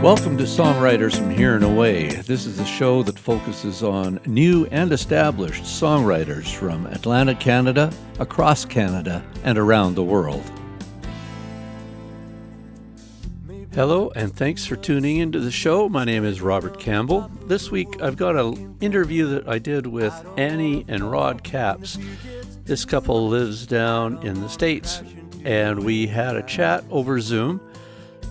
Welcome to Songwriters from Here and Away. This is a show that focuses on new and established songwriters from Atlantic Canada, across Canada, and around the world. Hello, and thanks for tuning into the show. My name is Robert Campbell. This week I've got an interview that I did with Annie and Rod Capps. This couple lives down in the States, and we had a chat over Zoom.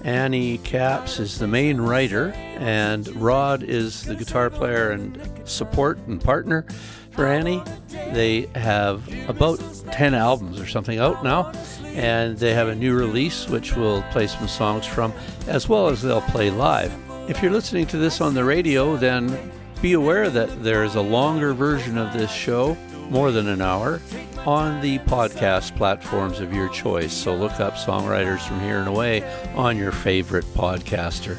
Annie Capps is the main writer, and Rod is the guitar player and support and partner for Annie. They have about 10 albums or something out now, and they have a new release which we'll play some songs from, as well as they'll play live. If you're listening to this on the radio, then be aware that there is a longer version of this show, more than an hour, on the podcast platforms of your choice. So look up Songwriters from Here and Away on your favorite podcaster.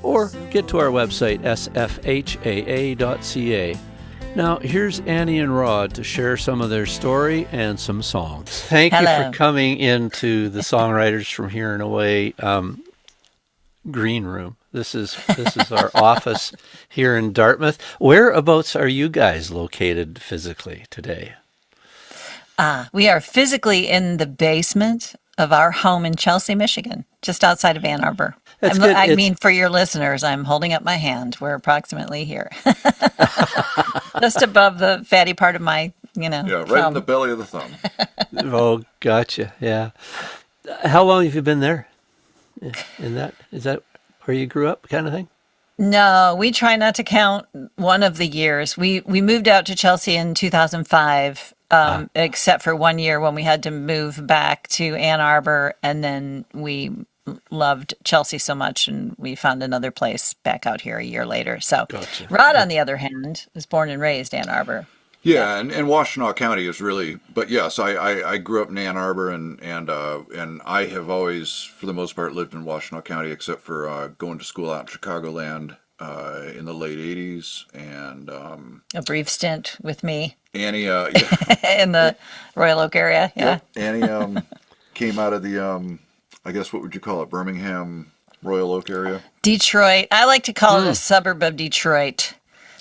Or get to our website, sfhaa.ca. Now, here's Annie and Rod to share some of their story and some songs. Thank you for coming into the Songwriters from Here and Away green room. This is our office here in Dartmouth. Whereabouts are you guys located physically today? We are physically in the basement of our home in Chelsea, Michigan, just outside of Ann Arbor. I mean, for your listeners, I'm holding up my hand. We're approximately here. Just above the fatty part of my, right thumb. in the belly of the thumb. Oh, gotcha. Yeah. How long have you been there? Is that where you grew up, kind of thing? No, we try not to count one of the years. We moved out to Chelsea in 2005, except for 1 year when we had to move back to Ann Arbor, and then we loved Chelsea so much, and we found another place back out here a year later. So, Gotcha. Rod, on the other hand, was born and raised Ann Arbor. Yeah, and Washtenaw County is really, but yes, I grew up in Ann Arbor, and I have always, for the most part, lived in Washtenaw County, except for going to school out in Chicagoland in the late '80s, and A brief stint with me Annie, in the Royal Oak area. Yeah, yep, Annie came out of the, I guess what would you call it, Birmingham, Royal Oak area. Detroit. I like to call it a suburb of Detroit,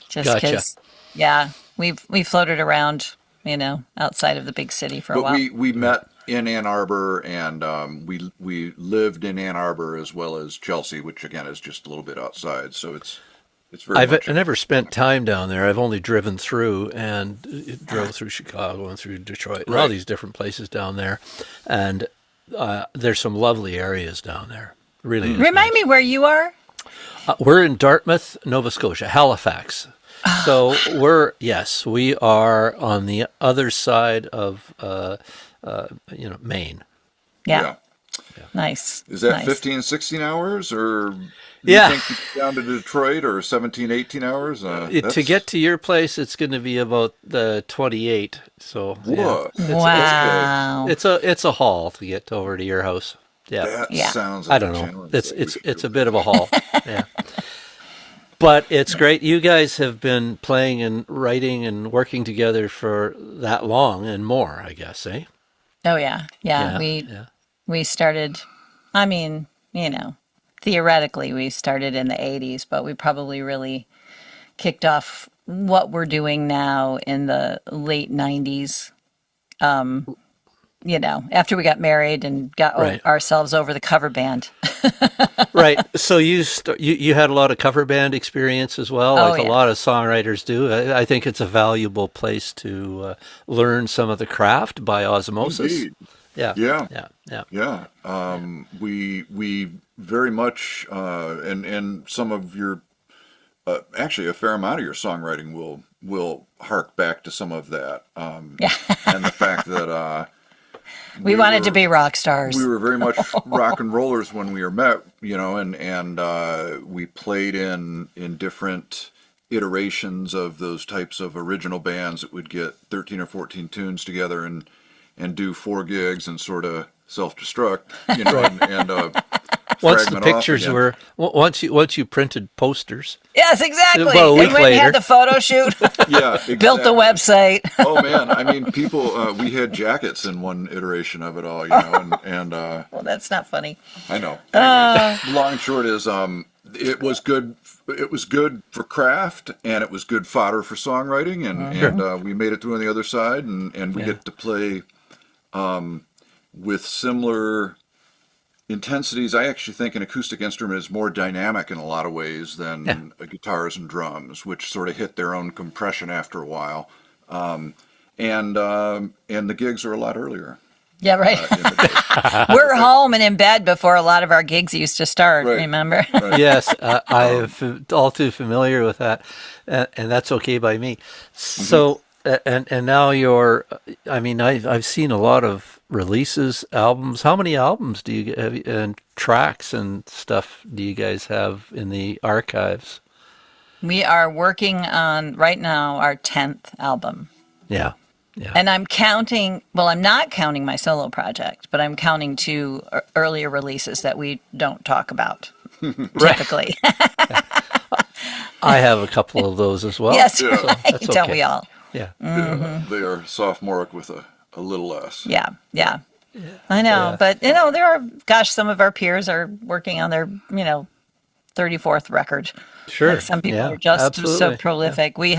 just because. Gotcha. Yeah. We floated around, outside of the big city for a while. But we met in Ann Arbor, and we lived in Ann Arbor as well as Chelsea, which again is just a little bit outside. So it's very. I never spent time down there. I've only driven through and drove through Chicago and through Detroit, and all these different places down there, and there's some lovely areas down there. Really. Remind me where you are. We're in Dartmouth, Nova Scotia, Halifax. So we are on the other side of, Maine. Yeah. Nice. Is that nice. 15, 16 hours, or do you think you get down to Detroit, or 17, 18 hours? To get to your place, it's going to be about 28. So Whoa. Wow. It's a haul to get over to your house. Yeah. That sounds like I don't a know. challenge. It's a bit of a haul. Yeah. But it's great. You guys have been playing and writing and working together for that long and more, I guess, eh? Oh, yeah. We started, theoretically we started in the 80s, but we probably really kicked off what we're doing now in the late 90s. After we got married and got ourselves over the cover band. Right. So you had a lot of cover band experience as well, a lot of songwriters do. I think it's a valuable place to learn some of the craft by osmosis. Indeed. Yeah. We very much, and some of your, actually a fair amount of your songwriting will hark back to some of that. And the fact that we wanted to be rock stars. We were very much rock and rollers when we were met, and we played in different iterations of those types of original bands that would get 13 or 14 tunes together and do 4 gigs and sort of self-destruct, and once the pictures were once you printed posters. Yes, exactly. About a week and when later. we had the photo shoot. Yeah, exactly. Built the website. Oh man, I mean, people. We had jackets in one iteration of it all, and Well, that's not funny. I know. Anyways, long and short is it was good. It was good for craft, and it was good fodder for songwriting, and we made it through on the other side, and we get to play with similar intensities. I actually think an acoustic instrument is more dynamic in a lot of ways than guitars and drums, which sort of hit their own compression after a while. And the gigs are a lot earlier. Yeah, right. We're home and in bed before a lot of our gigs used to start, Right. remember? Right. Yes, I'm all too familiar with that, and that's okay by me. So, and now you're, I mean, I've seen a lot of releases, albums. How many albums do you have, and tracks and stuff do you guys have in the archives? We are working on, right now, our 10th album. Yeah. Yeah. And I'm counting, well, I'm not counting my solo project, but I'm counting 2 earlier releases that we don't talk about typically. I have a couple of those as well. Yes, Yeah. right. That's Don't okay. we all? Yeah. Yeah, they are sophomoric with a little less. Yeah, yeah. I know, but there are, gosh, some of our peers are working on their, 34th record. Sure. Like some people Yeah, are just so absolutely. prolific. We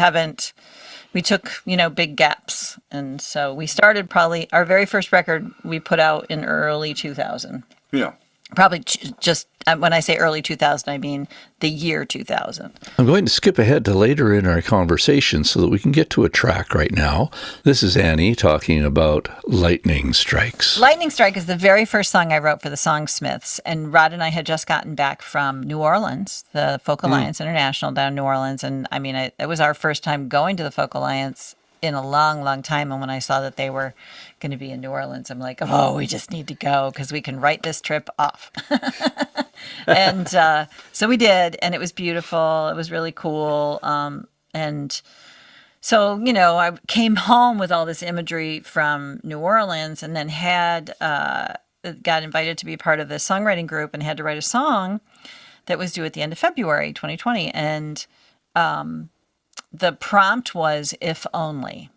took, big gaps. And so we started probably, our very first record we put out in early 2000. Yeah. Probably just, when I say early 2000, I mean the year 2000. I'm going to skip ahead to later in our conversation so that we can get to a track right now. This is Annie talking about Lightning Strikes. Lightning Strike is the very first song I wrote for the Songsmiths. And Rod and I had just gotten back from New Orleans, the Folk Alliance International down in New Orleans. And I mean, it was our first time going to the Folk Alliance in a long, long time. And when I saw that they were going to be in New Orleans, I'm like, oh, we just need to go because we can write this trip off. And so we did, and it was beautiful. It was really cool. And so, I came home with all this imagery from New Orleans, and then got invited to be part of the songwriting group and had to write a song that was due at the end of February 2020. And the prompt was "If Only."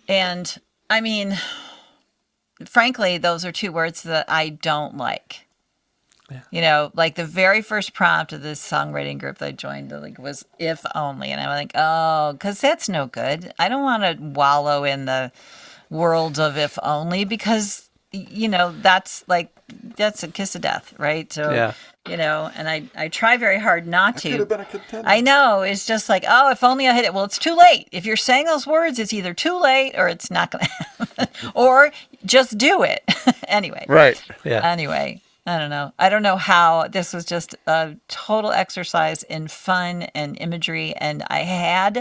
And I mean, frankly, those are 2 words that I don't like. Like the very first prompt of this songwriting group that I joined was "If Only." And I'm like, oh, because that's no good. I don't want to wallow in the world of "if only," because, that's a kiss of death, right? So, Yeah. and I try very hard not to. Could have been a contender. I know. It's just like, oh, if only I hit it. Well, it's too late. If you're saying those words, it's either too late or it's not going to happen. Or just do it. Anyway. Right. Yeah. Anyway, I don't know. I don't know how. This was just a total exercise in fun and imagery. And I have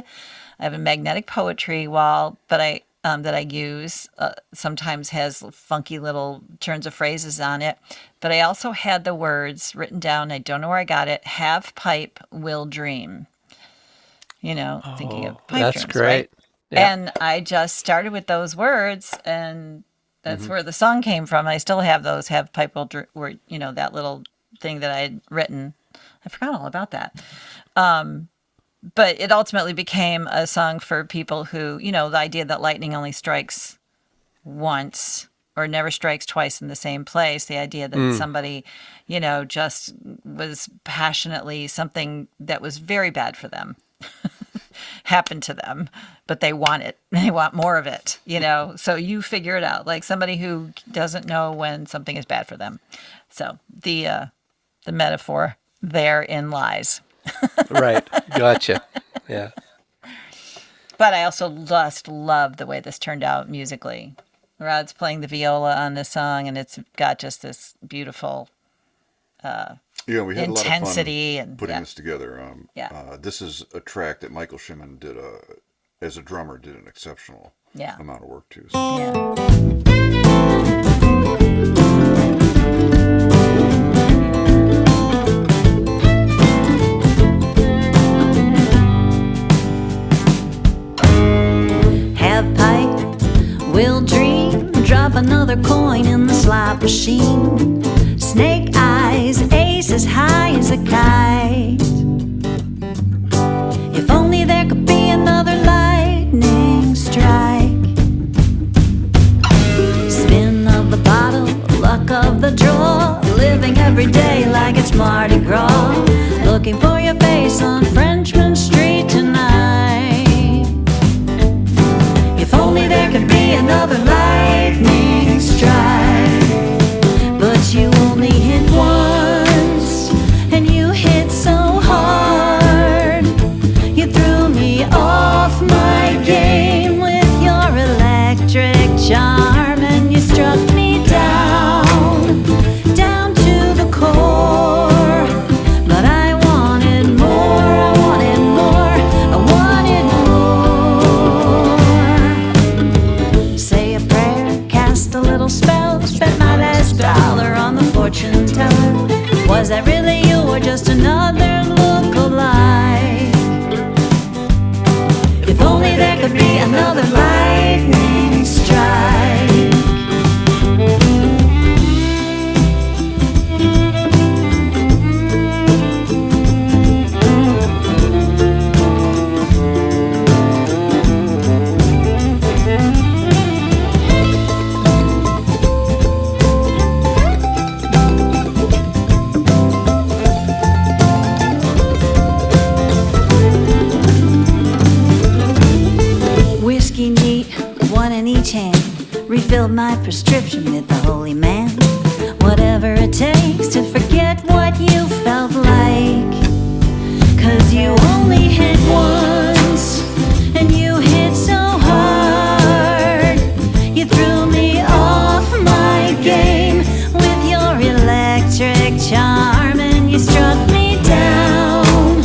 a magnetic poetry wall, but that I use sometimes has funky little turns of phrases on it. But I also had the words written down. I don't know where I got it. Have pipe, will dream. Thinking of pipe That's dreams, great. right? Yeah. And I just started with those words, and that's where the song came from. I still have those. Have pipe, will dream, where, that little thing that I had written. I forgot all about that. But it ultimately became a song for people who, the idea that lightning only strikes once or never strikes twice in the same place. The idea that somebody, just was passionately, something that was very bad for them happened to them, but they want it. They want more of it, So you figure it out, like somebody who doesn't know when something is bad for them. So the metaphor therein lies. Right. Gotcha. Yeah. But I also just love the way this turned out musically. Rod's playing the viola on this song, and it's got just this beautiful We had a lot of intensity fun and putting this together. Yeah. This is a track that Michael Shimon did as a drummer, did an exceptional amount of work too. So. yeah. Have pipe, will dream, drop another coin in the slot machine. Snake eyes, ace as high as a kite. If only there could be another lightning strike. Spin of the bottle, luck of the draw, living every day like it's Mardi Gras. Looking for your face on Frenchman Street tonight. If only there could be another lightning strike. But you only hit once, and you hit so hard. You threw me off my game with your electric charm, and you struck me down, down to the core. But I wanted more, I wanted more, I wanted more. Say a prayer, cast a little spell, spent my last dollar on the fortune teller. Was that really you or just another look-alike? If only there could be another lightning strike. Whiskey neat, one in each hand. Refilled my prescription with the holy man. Whatever it takes to forget what you felt like. 'Cause you only hit once, and you hit so hard. You threw me off my game with your electric charm, and you struck me down,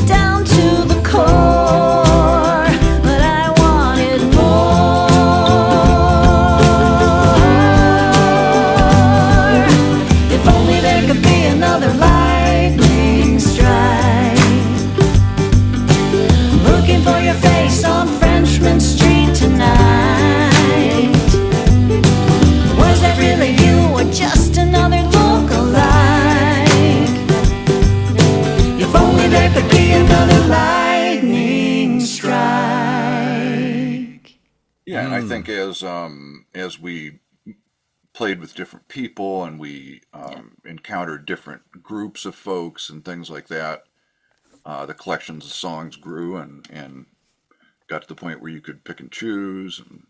down to the core. But I wanted more. If only there could be another lightning strike. Looking for your face on Frenchman Street tonight. Was that really you or just another look-alike? If only there could be another lightning strike. Yeah, and I think as we played with different people and we encountered different groups of folks and things like that, the collections of songs grew and got to the point where you could pick and choose. And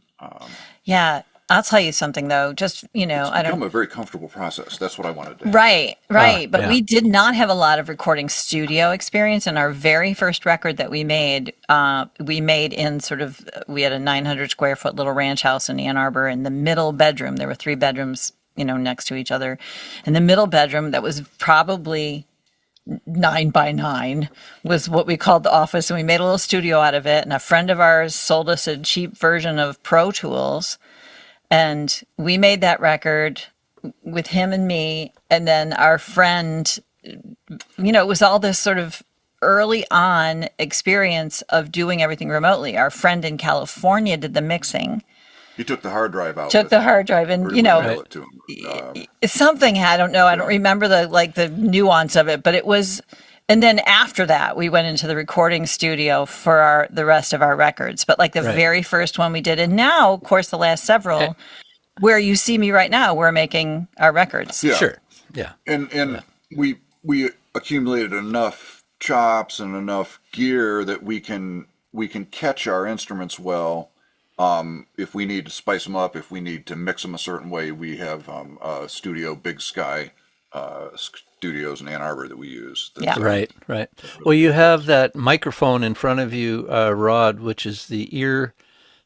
Yeah, I'll tell you something though. Just I become don't. a very comfortable process. That's what I wanted to have. Right. But yeah. we did not have a lot of recording studio experience. And our very first record that we made in we had a 900 square foot little ranch house in Ann Arbor. In the middle bedroom, there were 3 bedrooms, next to each other. In the middle bedroom, that was probably 9 by 9, was what we called the office. And we made a little studio out of it. And a friend of ours sold us a cheap version of Pro Tools. And we made that record with him and me. And then our friend, it was all this sort of early on experience of doing everything remotely. Our friend in California did the mixing. He took the hard drive out. Took the hard drive, and or did we mail it to him? something, I don't know. I don't remember the nuance of it, but it was. And then after that, we went into the recording studio for the rest of our records. But the very first one we did, and now, of course, the last several, where you see me right now, we're making our records. Yeah. Sure. Yeah. And we accumulated enough chops and enough gear that we can catch our instruments well. If we need to spice them up, if we need to mix them a certain way, we have a studio, Big Sky studios in Ann Arbor that we use. Yeah. Right. Well, you have that microphone in front of you, Rod, which is the ear.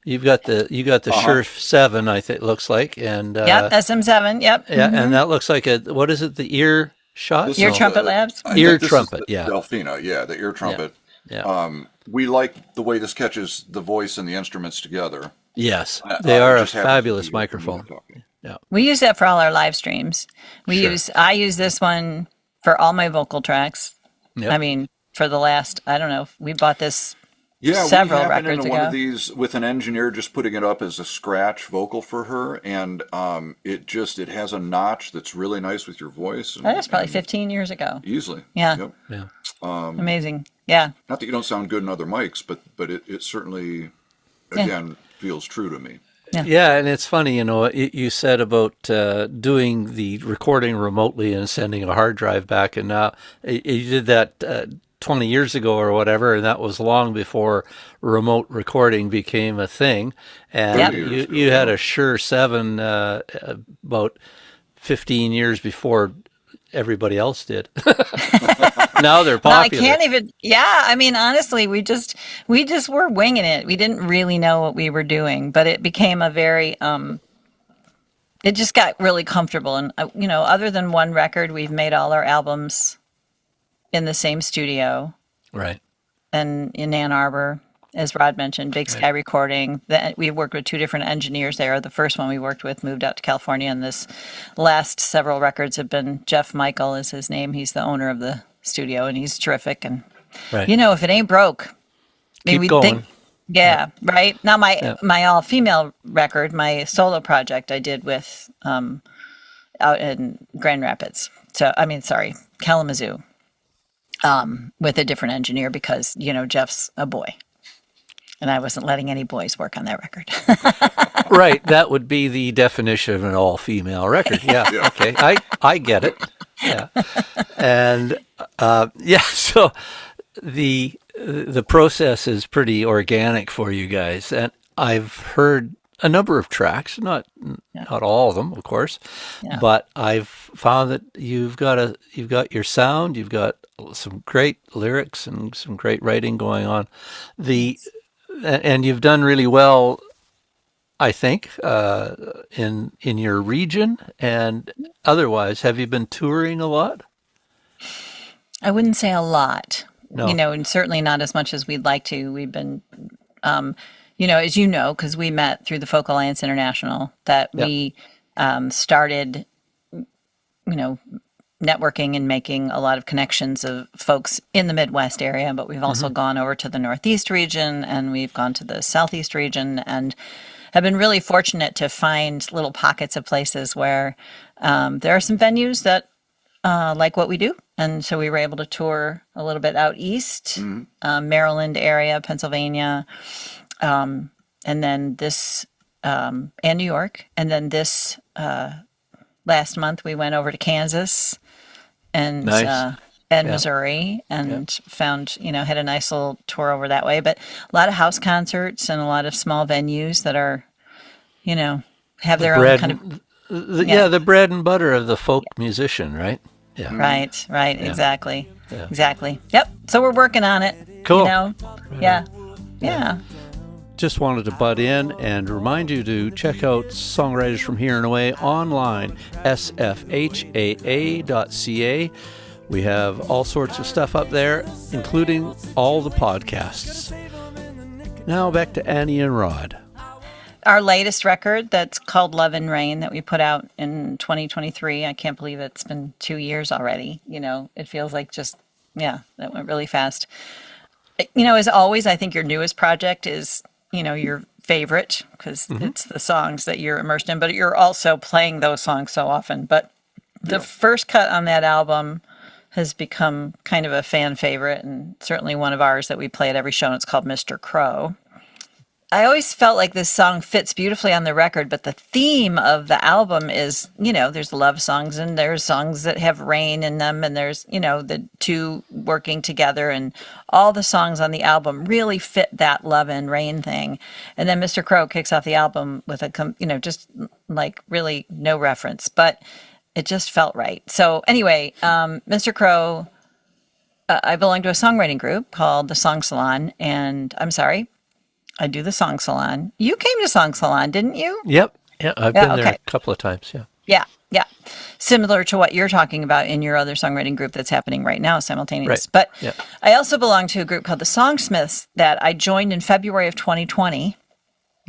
You got the Shure 7, I think it looks like, and Yep, SM7. Yep. Yeah, and that looks like what is it? The ear shot? Ear Trumpet Labs. Ear trumpet. The Delphina, the ear trumpet. Yeah. We like the way this catches the voice and the instruments together. Yes, they are a just happens to fabulous be microphone. talking. Yeah. We use that for all our live streams. I use this one for all my vocal tracks. Yep. I mean, for the last, I don't know, we bought this Yeah, several we happened records into one ago. of these with an engineer just putting it up as a scratch vocal for her, and it has a notch that's really nice with your voice. And, That is probably 15 years ago. easily. Yeah. Yep. Yeah. Amazing. Yeah. Not that you don't sound good in other mics, but it certainly again feels true to me. Yeah, and it's funny, you said about doing the recording remotely and sending a hard drive back, and now you did that 20 years ago or whatever, and that was long before remote recording became a thing. And you had a Shure 7 about 15 years before everybody else did. Now they're popular. I can't even. Yeah, I mean, honestly, we just were winging it. We didn't really know what we were doing, but it became a very. It just got really comfortable, and other than one record, we've made all our albums in the same studio, right? And in Ann Arbor, as Rod mentioned, Big Sky Recording. We worked with 2 different engineers there. The first one we worked with moved out to California, and this last several records have been Jeff Michael is his name. He's the owner of the studio, and he's terrific. And if it ain't broke, keep going. Right. Now my all female record, my solo project, I did with out in Grand Rapids. Kalamazoo, with a different engineer because Jeff's a boy. And I wasn't letting any boys work on that record. Right. That would be the definition of an all-female record. Yeah. Okay. I get it. Yeah. And so the process is pretty organic for you guys. And I've heard a number of tracks, not all of them, of course, but I've found that you've got your sound, you've got some great lyrics and some great writing going on. And you've done really well, I think, in your region and otherwise. Have you been touring a lot? I wouldn't say a lot, no. And certainly not as much as we'd like to. We've been, as you know, because we met through the Folk Alliance International, that we started, networking and making a lot of connections of folks in the Midwest area, but we've also gone over to the Northeast region and we've gone to the Southeast region and have been really fortunate to find little pockets of places where there are some venues that like what we do. And so we were able to tour a little bit out east, Maryland area, Pennsylvania, and then this, and New York. And then this last month we went over to Kansas and Missouri and found, had a nice little tour over that way. But a lot of house concerts and a lot of small venues that are, have their own kind of... the bread and butter of the folk musician, right? Yeah. Right, exactly. Yeah. Exactly. Yep. So we're working on it. Cool. Yeah. Just wanted to butt in and remind you to check out Songwriters from Here and Away online, sfhaa.ca. We have all sorts of stuff up there, including all the podcasts. Now back to Annie and Rod. Our latest record that's called Love and Rain that we put out in 2023. I can't believe it's been 2 years already. It feels like that went really fast. As always, I think your newest project is, your favorite because it's the songs that you're immersed in, but you're also playing those songs so often. But the first cut on that album has become kind of a fan favorite and certainly one of ours that we play at every show, and it's called Mr. Crow. I always felt like this song fits beautifully on the record, but the theme of the album is, there's love songs and there's songs that have rain in them and there's, the two working together, and all the songs on the album really fit that love and rain thing. And then Mr. Crow kicks off the album with just like really no reference, but it just felt right. So anyway, Mr. Crow, I belong to a songwriting group called the Song Salon, and I do the Song Salon. You came to Song Salon, didn't you? Yep. Yeah, I've been there a couple of times, Yeah. Similar to what you're talking about in your other songwriting group that's happening right now, simultaneous. Right. But I also belong to a group called the Songsmiths that I joined in February of 2020.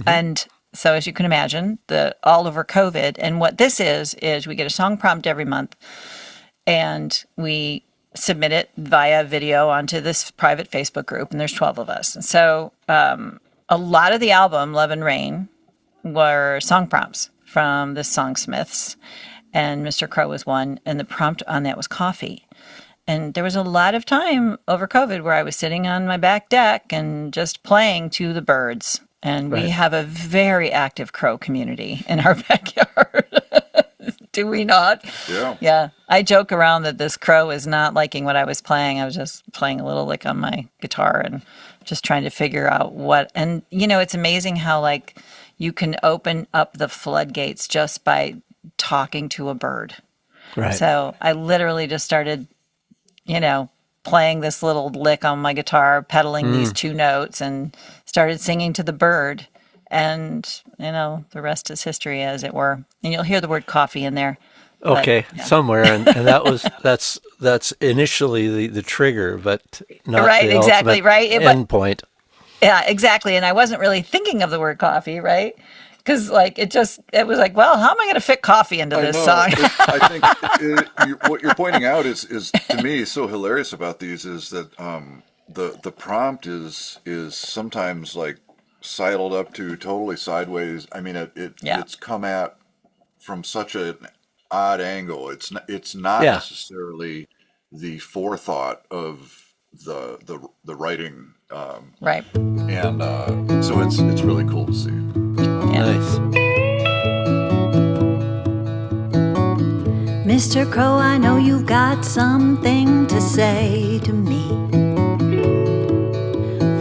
And so as you can imagine, all over COVID. And what this is we get a song prompt every month and we submit it via video onto this private Facebook group, and there's 12 of us. And so a lot of the album, Love and Rain, were song prompts from the Songsmiths, and Mr. Crow was one, and the prompt on that was coffee. And there was a lot of time over COVID where I was sitting on my back deck and just playing to the birds And Right. we have a very active crow community in our backyard. Do we not? Yeah. Yeah. I joke around that this crow is not liking what I was playing. I was just playing a little lick on my guitar and just trying to figure out what. And, it's amazing how, like, you can open up the floodgates just by talking to a bird. Right. So I literally just started, playing this little lick on my guitar, pedaling these 2 notes, and started singing to the bird. And, the rest is history, as it were. And you'll hear the word coffee in there. But, Okay, yeah. somewhere, and that's initially the trigger, but not Right, the exactly, ultimate right? end point. Yeah, exactly. And I wasn't really thinking of the word coffee, right? Because, like, it was like, well, how am I going to fit coffee into this song? I think what you're pointing out is to me so hilarious about these is that the prompt is sometimes like sidled up to totally sideways. I mean, it's come at from such an odd angle. It's not Yeah. necessarily the forethought of the writing, Right. and so it's really cool to see. Yeah. Nice. Mr. Crow, I know you've got something to say to me.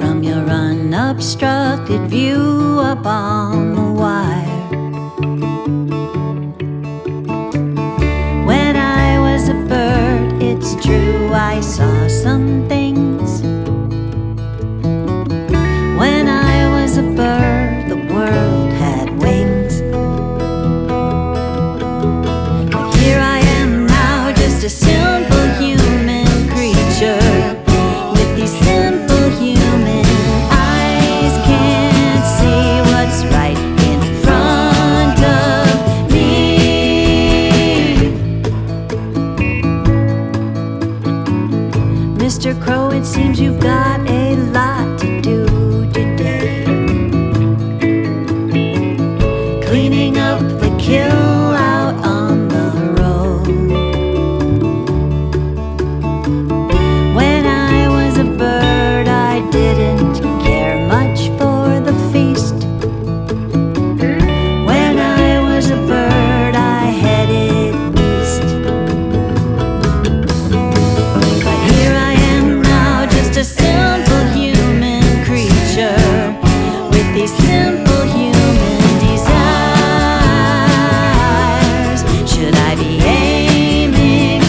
From your unobstructed view up on the wire. When I was a bird, it's true, I saw some things. When I was a bird, the world had wings. But here I am now, just a simple human creature with these simple human eyes. Can't see what's right in front of me. Mr. Crow, it seems you've got a lot to do today. Cleaning up the kill out on the road. When I was a bird, I didn't care much for the feast. When I was a bird, I headed east. But here I am now, just a simple human creature with these simple human desires. Should I be aiming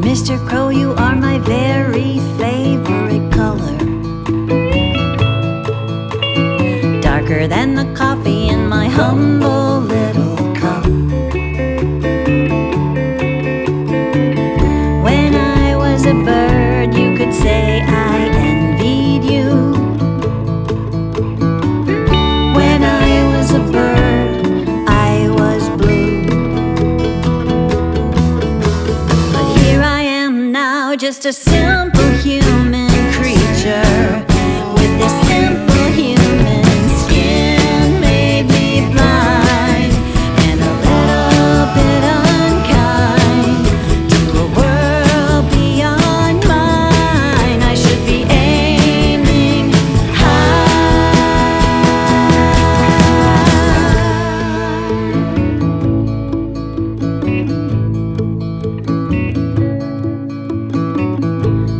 Mr. Crow, you are my very favorite color. Darker than the coffee in my humble little cup. When I was a bird, you could say I envied you. When I was a bird, I was blue. But here I am now, just a simple human creature with this simple human skin made me blind and a little bit unkind to a world beyond mine. I should be aiming high.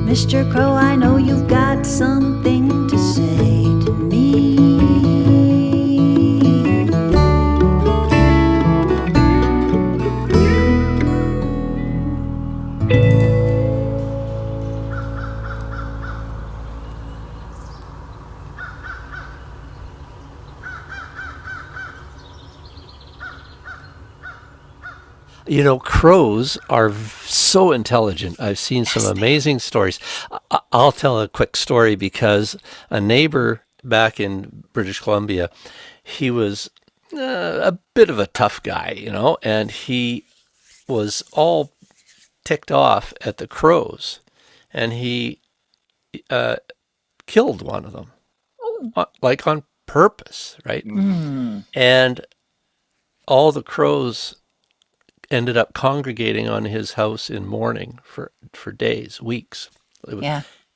Mr. Crow, I know you've got something to say to me. Crows are so intelligent. I've seen some amazing stories. I'll tell a quick story because a neighbor back in British Columbia, he was a bit of a tough guy, and he was all ticked off at the crows, and he killed one of them, like on purpose, right? And all the crows ended up congregating on his house in mourning for days, weeks.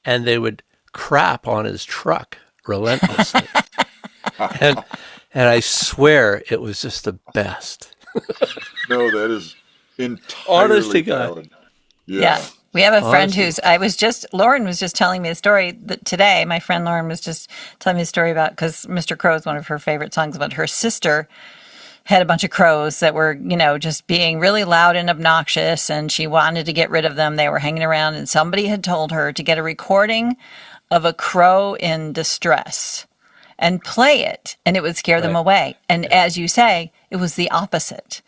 And they would crap on his truck relentlessly. and I swear it was just the best. No, that is entirely Honest to God. valid. Yeah. We have a friend Lauren was just telling me a story that today. My friend Lauren was just telling me a story about, because Mr. Crow is one of her favorite songs, about her sister had a bunch of crows that were, just being really loud and obnoxious, and she wanted to get rid of them. They were hanging around, and somebody had told her to get a recording of a crow in distress and play it, and it would scare them away. And as you say, it was the opposite.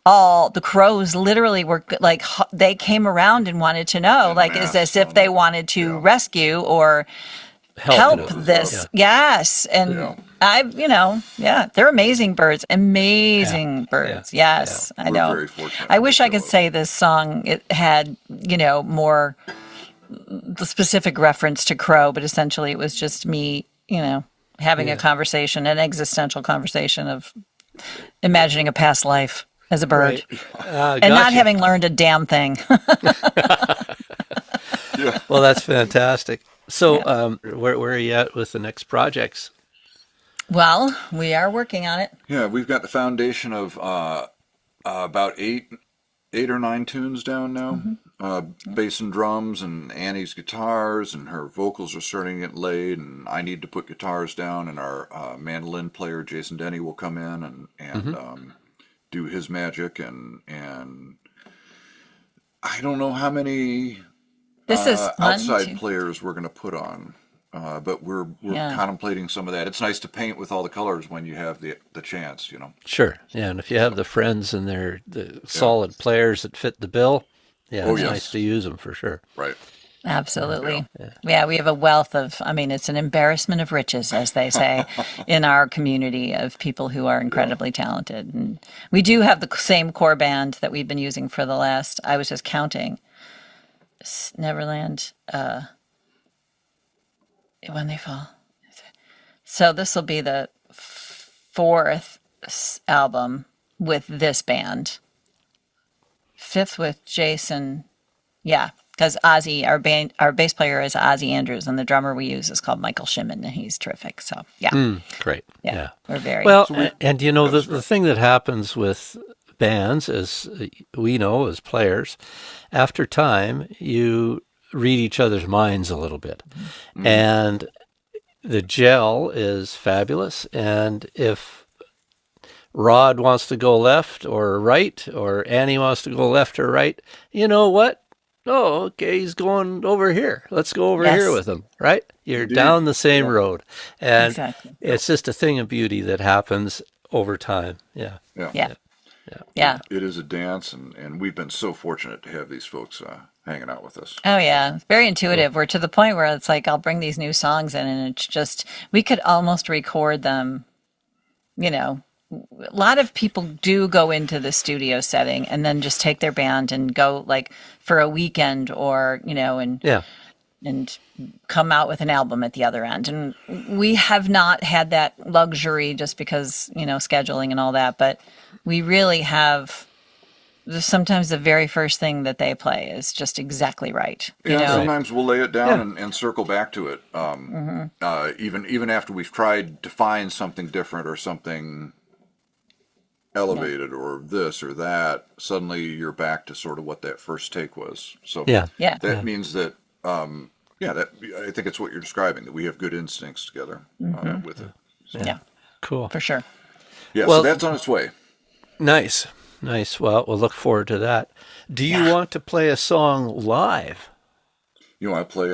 All the crows literally were like, they came around and wanted to know, like, is this if they wanted to rescue or help this? Yes. And they're amazing birds. Amazing birds. Yes, I know. Very fortunate. I wish I could say this song, it had, more the specific reference to crow, but essentially it was just me, having a conversation, an existential conversation of imagining a past life as a bird, and not having learned a damn thing. Well, that's fantastic. So, where are you at with the next projects? Well, we are working on it. Yeah, we've got the foundation of about eight or nine tunes down now. Bass and drums, and Annie's guitars, and her vocals are starting to get laid, and I need to put guitars down, and our mandolin player Jason Denny will come in and do his magic, and I don't know how many outside players we're going to put on, but we're contemplating some of that. It's nice to paint with all the colors when you have the chance, Sure, yeah, and if you have the friends and they're the solid players that fit the bill, it's nice to use them for sure. Right. Absolutely. Yeah, we have a wealth of, it's an embarrassment of riches, as they say, in our community of people who are incredibly talented. And we do have the same core band that we've been using for the last, I was just counting, Neverland, When They Fall. So this will be the fourth album with this band. Fifth with Jason. Yeah. Because Ozzy, our bass player is Ozzy Andrews, and the drummer we use is called Michael Shimon, and he's terrific. So, great. Yeah. We're very well. And the thing that happens with bands, as we know as players, after time, you read each other's minds a little bit, and the gel is fabulous. And if Rod wants to go left or right, or Annie wants to go left or right, you know what? Oh, okay, he's going over here. Let's go over here with him, right? You're down the same road. And it's just a thing of beauty that happens over time. Yeah. It is a dance, and we've been so fortunate to have these folks hanging out with us. Oh, yeah. It's very intuitive. We're to the point where it's like, I'll bring these new songs in, and it's just, we could almost record them, A lot of people do go into the studio setting and then just take their band and go like for a weekend or, and come out with an album at the other end. And we have not had that luxury just because, scheduling and all that, but we really have sometimes the very first thing that they play is just exactly right. Sometimes we'll lay it down and circle back to it. Even after we've tried to find something different or something elevated or this or that, suddenly you're back to sort of what that first take was. So that means that that I think it's what you're describing, that we have good instincts together with it. So. Yeah, cool, for sure. Yeah, so that's on its way. Nice. Well, we'll look forward to that. Do you want to play a song live? You want to play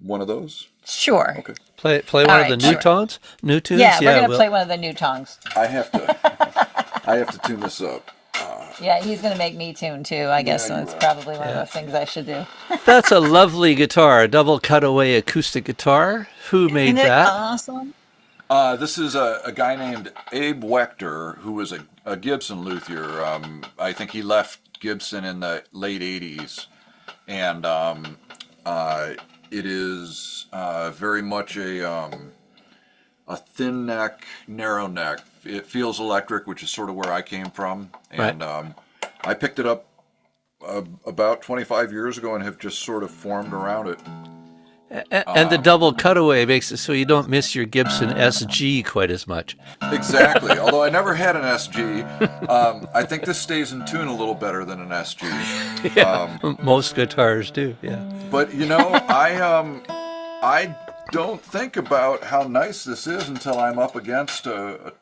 one of those? Sure. Okay. Play one of the new tunes. Yeah, we're gonna play one of the new tongs. I have to tune this up. He's going to make me tune too, I guess, so it's probably one of the things I should do. That's a lovely guitar, a double cutaway acoustic guitar. Who made that? Awesome. This is a guy named Abe Wechter, who was a Gibson luthier. I think he left Gibson in the late 80s. And it is very much a thin neck, narrow neck. It feels electric, which is sort of where I came from. And I picked it up about 25 years ago and have just sort of formed around it. And the double cutaway makes it so you don't miss your Gibson SG quite as much. Exactly. Although I never had an SG, I think this stays in tune a little better than an SG. Yeah, most guitars do. Yeah. But you know, I don't think about how nice this is until I'm up against a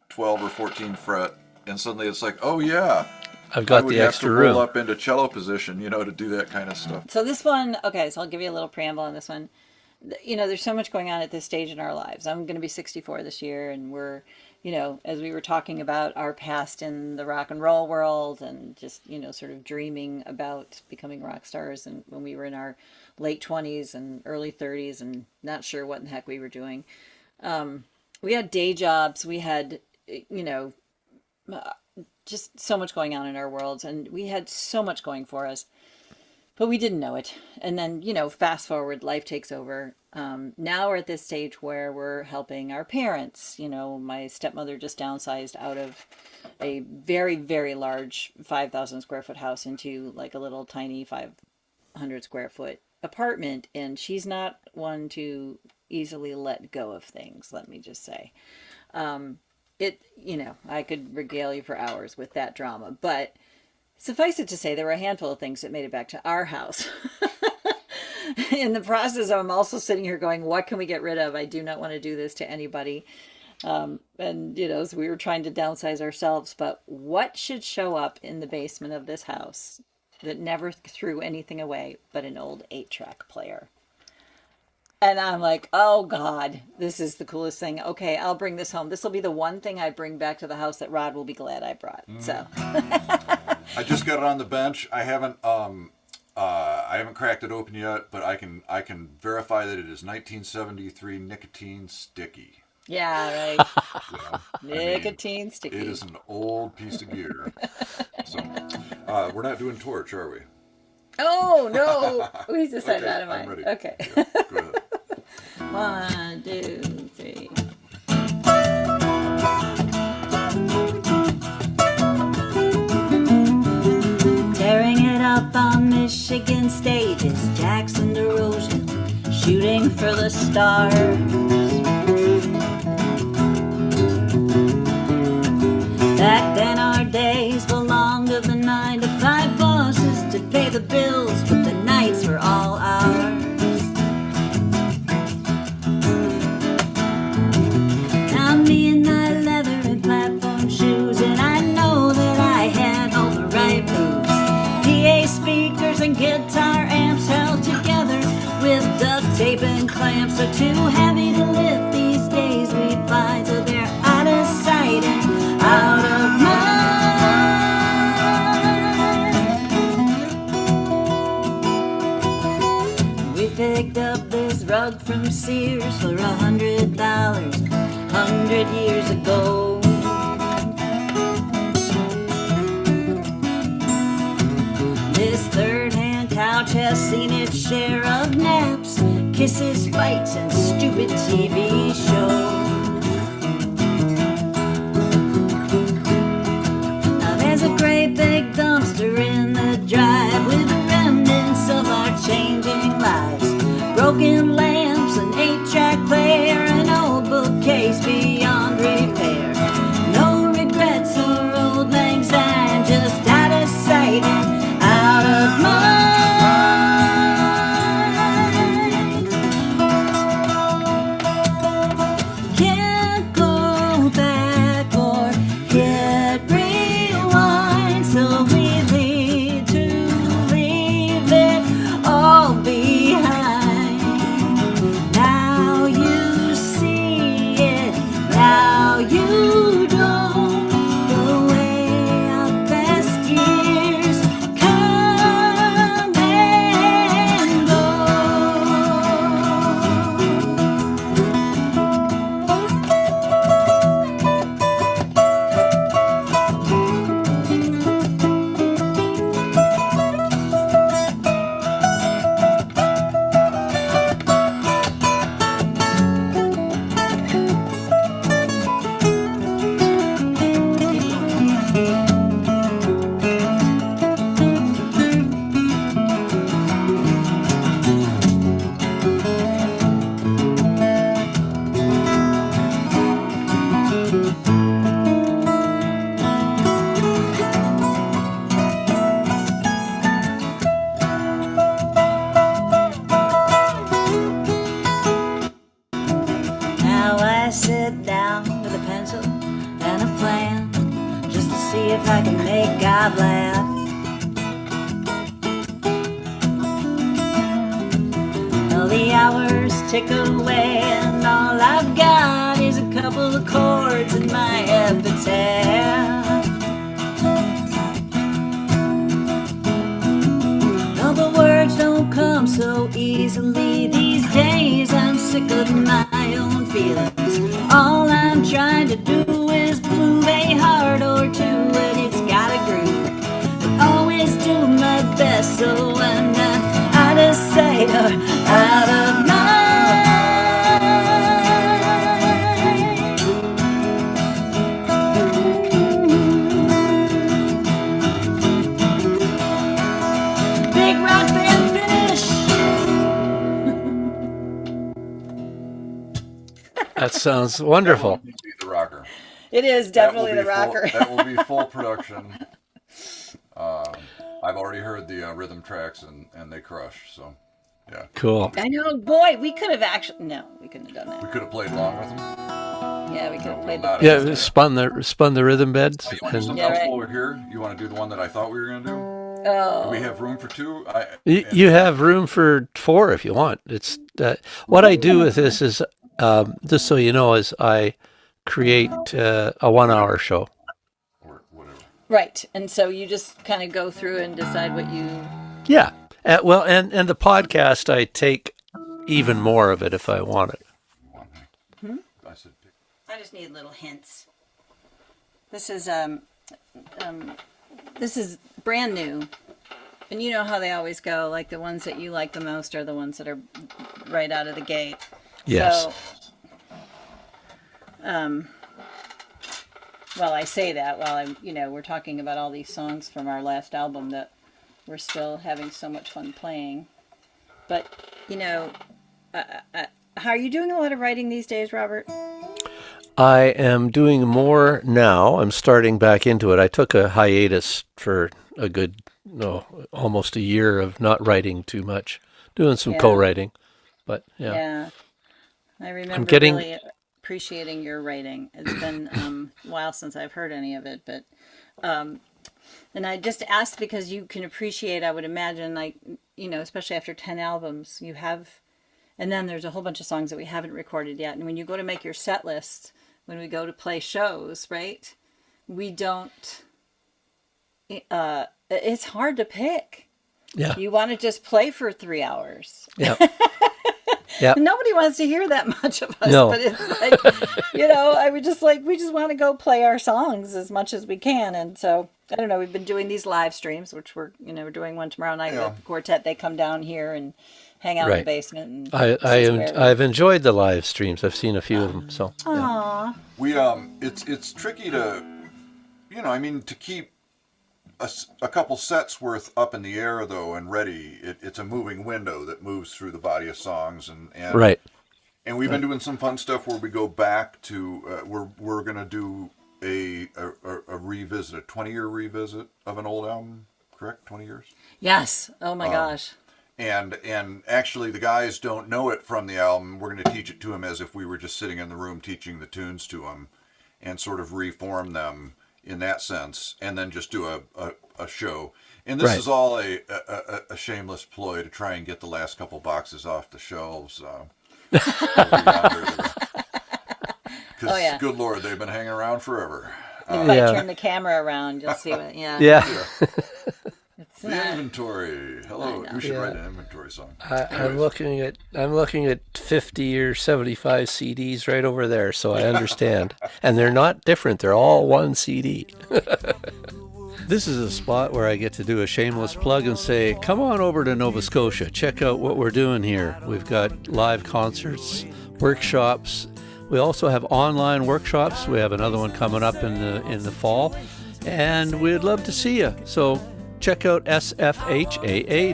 12 or 14 fret, and suddenly it's like, oh yeah. I've got the extra room. I would have to roll up into cello position, to do that kind of stuff. So this one, okay, so I'll give you a little preamble on this one. There's so much going on at this stage in our lives. I'm going to be 64 this year, and we're, as we were talking about our past in the rock and roll world and just, sort of dreaming about becoming rock stars, and when we were in our late 20s and early 30s and not sure what in the heck we were doing. We had day jobs. We had, just so much going on in our worlds, and we had so much going for us, but we didn't know it. And then, fast forward, life takes over. Now we're at this stage where we're helping our parents. My stepmother just downsized out of a very, very large 5,000 square foot house into like a little tiny 500 square foot apartment. And she's not one to easily let go of things, let me just say. I could regale you for hours with that drama, but suffice it to say, there were a handful of things that made it back to our house. In the process, I'm also sitting here going, what can we get rid of? I do not want to do this to anybody. So we were trying to downsize ourselves, but what should show up in the basement of this house that never threw anything away but an old 8-track player? And I'm like, oh God, this is the coolest thing. Okay, I'll bring this home. This will be the one thing I bring back to the house that Rod will be glad I brought. So I just got it on the bench. I haven't cracked it open yet, but I can verify that it is 1973 nicotine sticky. Yeah, right. Nicotine sticky. It is an old piece of gear. So we're not doing torch, are we? Oh no, we decided that in mind. I'm ready. Okay. Yeah, go ahead. 1, 2, 3. Tearing it up on Michigan stages, Jackson DeRozier shooting for the stars. Back then our days belonged to the 9-to-5 bosses to pay the bills, but the nights were all ours. Now me in my leather and platform shoes, and I know that I had all the right moves. PA speakers and guitar amps held together with duct tape and clamps are too heavy to lift these days. We find so they're out of sight and out of mind. We picked up this rug from Sears for $100, 100 years ago. This third-hand couch has seen its share of naps, kisses, fights, and stupid TV shows. Now there's a great big dumpster in the drive with remnants of our changing lives. Broken lamps, an 8-track player, an old bookcase beyond repair. No regrets or old lang syne, just out of sight and out of mind. Can't go back or hit rewind, so we need to leave it all behind. I'd laugh. Well, the hours tick away, and all I've got is a couple of chords in my epitaph. Well, the words don't come so easily these days. I'm sick of my own feelings. All I'm trying to do is prove a heart or two, and it's got a groove. I always do my best, so I'm not out of sight or out of mind. Big rock band finish. That sounds wonderful. That will be the rocker. It is That will definitely be the rocker. That will be full production. I've already heard the rhythm tracks, and they crush. So, yeah. Cool. I know, boy, we could have actually. No, we couldn't have done We that. could have played along with them. Yeah, we could have played not the. Yeah, spun the rhythm beds. Oh, you want to do something Yeah, else right. while we're here? You want to do the one that I thought we were going to do? Do Oh, we have room for two? You have room for 4 if you want. It's what I do with this is just so you know is I create a 1-hour show. Or whatever. right. And so you just kind of go through and decide what you. Yeah. Well, and the podcast I take even more of it if I want it. I said, I just need little hints. This is brand new, and you know how they always go. Like the ones that you like the most are the ones that are right out of the gate. Yes. So, well, I say that while we're talking about all these songs from our last album that we're still having so much fun playing. But how are you doing a lot of writing these days, Robert? I am doing more now. I'm starting back into it. I took a hiatus for a good, almost a year of not writing too much, doing some Yeah. co-writing. But Yeah. I remember getting- really appreciating your writing. It's been a while since I've heard any of it, but and I just asked because you can appreciate, I would imagine, like, especially after 10 albums, you have, and then there's a whole bunch of songs that we haven't recorded yet. And when you go to make your set list, when we go to play shows, right, we don't, it's hard to pick. yeah, You want to just play for 3 hours. yeah, yeah. Nobody wants to hear that much of us, No. but it's like, I would just we just want to go play our songs as much as we can. And so, I don't know, we've been doing these live streams, which we're doing one tomorrow night Yeah. with the quartet. They come down here and hang out in Right. the basement. And I've enjoyed the live streams. I've seen a few of them. So yeah. Aw. we it's tricky to, to keep a couple sets worth up in the air though and ready. It's a moving window that moves through the body of songs and Right. And we've been doing some fun stuff where we go back to we're gonna do a revisit, a 20-year revisit of an old album, correct? 20 years. Yes. Oh my gosh. And actually, the guys don't know it from the album. We're going to teach it to them as if we were just sitting in the room teaching the tunes to them, and sort of reform them in that sense, and then just do a show. And this Right. is all a shameless ploy to try and get the last couple boxes off the shelves. Because, Oh, yeah. good Lord, they've been hanging around forever. If I Yeah. turn the camera around, you'll see what. Yeah. Yeah. It's The not. inventory. Hello, we should write an inventory song. I'm looking at 50 or 75 CDs right over there, so I understand. And they're not different; they're all one CD. This is a spot where I get to do a shameless plug and say, come on over to Nova Scotia. Check out what we're doing here. We've got live concerts, workshops. We also have online workshops. We have another one coming up in the fall, and we'd love to see you. So check out sfhaa.ca.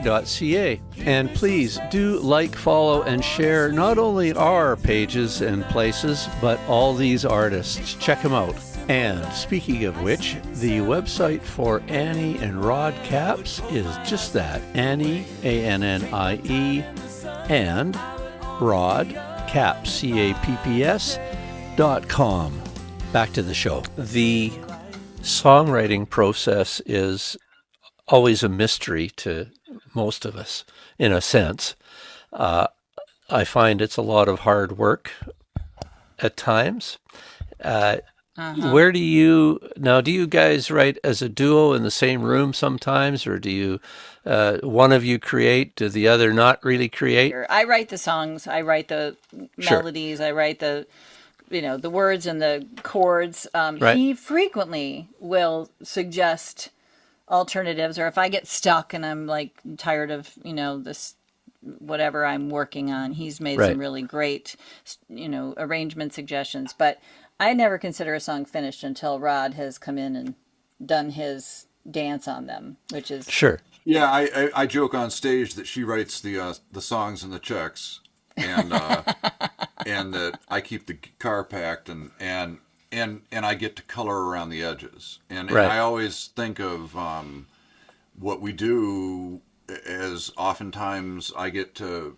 And please do like, follow, and share not only our pages and places, but all these artists. Check them out. And speaking of which, the website for Annie and Rod Caps is just that, Annie, ANNIE, and Rod Caps, CAPPS.com. Back to the show. The songwriting process is always a mystery to most of us, in a sense. I find it's a lot of hard work at times. Where do you guys write as a duo in the same room sometimes, or do you one of you create, do the other not really create? I write the songs, I write the Sure. melodies, I write the the words and the chords. Right. He frequently will suggest alternatives, or if I get stuck and I'm like tired of this whatever I'm working on, he's made Right. some really great arrangement suggestions. But I never consider a song finished until Rod has come in and done his dance on them, which is Sure. Yeah, I joke on stage that she writes the songs and the checks, and and that I keep the car packed, and I get to color around the edges, and Right. I always think of what we do as oftentimes I get to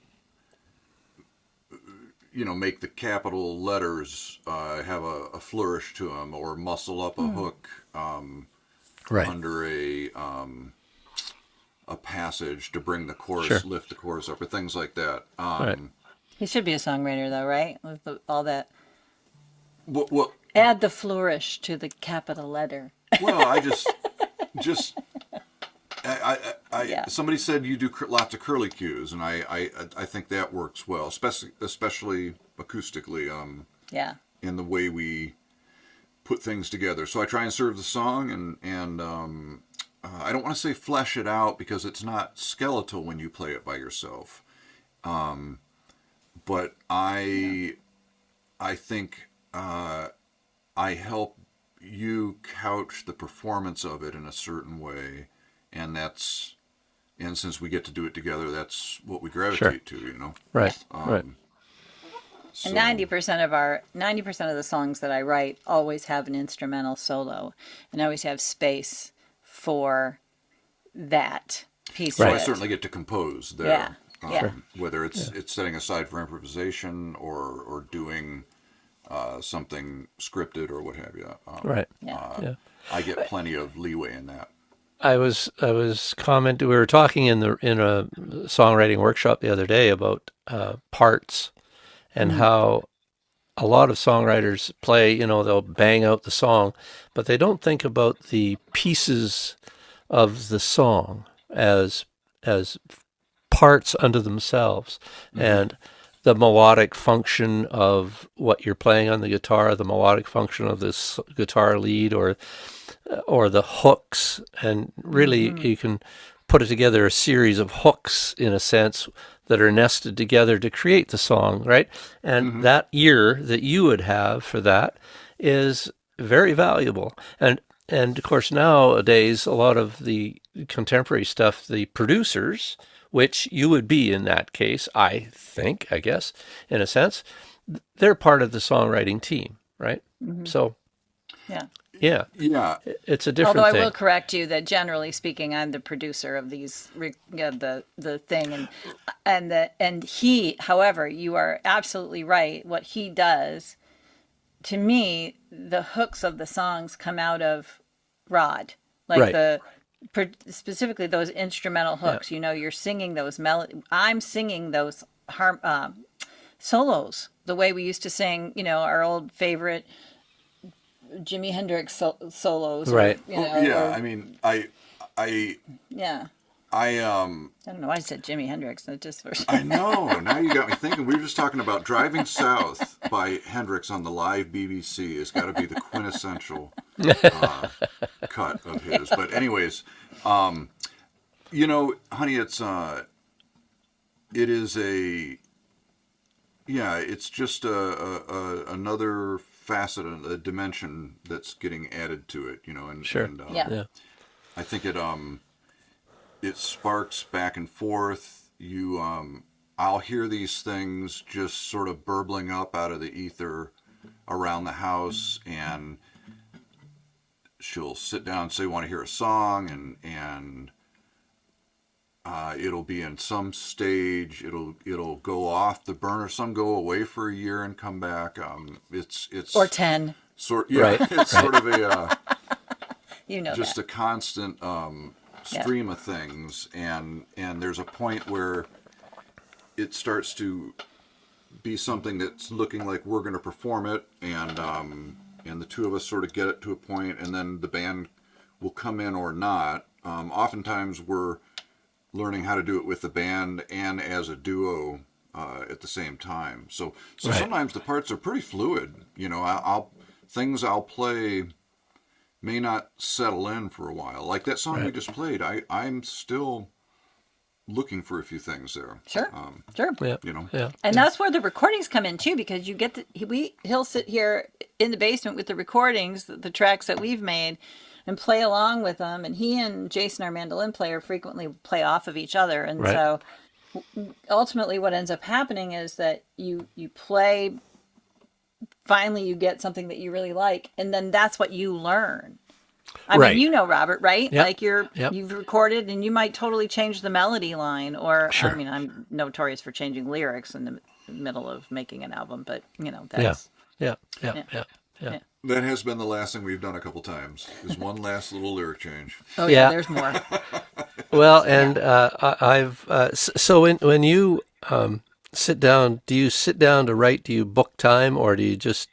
make the capital letters have a flourish to them, or muscle up a hook Right. under a passage to bring the chorus, Sure. lift the chorus up, or things like that. Right. he should be a songwriter though, right? With all that, Well, add the flourish to the capital letter. I just Yeah. somebody said you do lots of curly cues, and I think that works well, especially acoustically, Yeah. in the way we put things together. So I try and serve the song, and I don't want to say flesh it out, because it's not skeletal when you play it by yourself. But I think I help you couch the performance of it in a certain way, and since we get to do it together, that's what we gravitate to, Right. Right. So, And 90% of the songs that I write always have an instrumental solo, and always have space for that piece so of I it. certainly get to compose there. Yeah. Yeah. Whether it's setting aside for improvisation, or doing something scripted, or what have you. Right. Yeah. I get plenty of leeway in that. I was commenting. We were talking in a songwriting workshop the other day about parts, and how a lot of songwriters play. They'll bang out the song, but they don't think about the pieces of the song as parts unto themselves, and the melodic function of what you're playing on the guitar, the melodic function of this guitar lead, or the hooks, and really you can put it together, a series of hooks in a sense that are nested together to create the song, right? And that ear that you would have for that is very valuable. And of course nowadays a lot of the contemporary stuff, the producers, which you would be in that case, I guess, in a sense, they're part of the songwriting team, right? So Yeah. yeah, Yeah, it's a different Although I thing. will correct you that generally speaking, I'm the producer of these, the thing, and he. However, you are absolutely right. What he does, to me, the hooks of the songs come out of Rod, like Right. specifically those instrumental hooks. You're singing those I'm singing those solos the way we used to sing. Our old favorite Jimi Hendrix solos, Right. I mean, yeah. I don't know why I said Jimi Hendrix. That just first. I know. Now you got me thinking. We were just talking about "Driving South" by Hendrix on the live BBC. It's got to be the quintessential cut of his. But anyways, honey, it's just another facet, a dimension that's getting added to it. And Sure. And, Yeah. I think it sparks back and forth. I'll hear these things just sort of burbling up out of the ether around the house, and she'll sit down and say, "Want to hear a song?" and it'll be in some stage. It'll go off the burner. Some go away for a year and come back. It's Or 10. Right. Right. It's sort of You know just that. a constant stream of things, and there's a point where it starts to be something that's looking like we're going to perform it, and the two of us sort of get it to a point, and then the band will come in or not. Oftentimes we're learning how to do it with the band and as a duo at the same time. So Right. sometimes the parts are pretty fluid. You know, I'll play may not settle in for a while. Like that song we just played, I'm still looking for a few things there. Sure. Sure. Yeah. You know. Yeah. And that's where the recordings come in too, because you get he'll sit here in the basement with the recordings, the tracks that we've made, and play along with them. And he and Jason, our mandolin player, frequently play off of each other. And Right. so ultimately what ends up happening is that you play, finally you get something that you really like, and then that's what you learn. I Right. mean, you know, Robert, right? Yep. Like Yep. you've recorded and you might totally change the melody line, or Sure. I mean, I'm notorious for changing lyrics in the middle of making an album, but you know, that's Yeah. That has been the last thing we've done a couple times. Is one last little lyric change. oh Yeah. yeah, there's more. Well, and I've so when you sit down, do you sit down to write? Do you book time, or do you just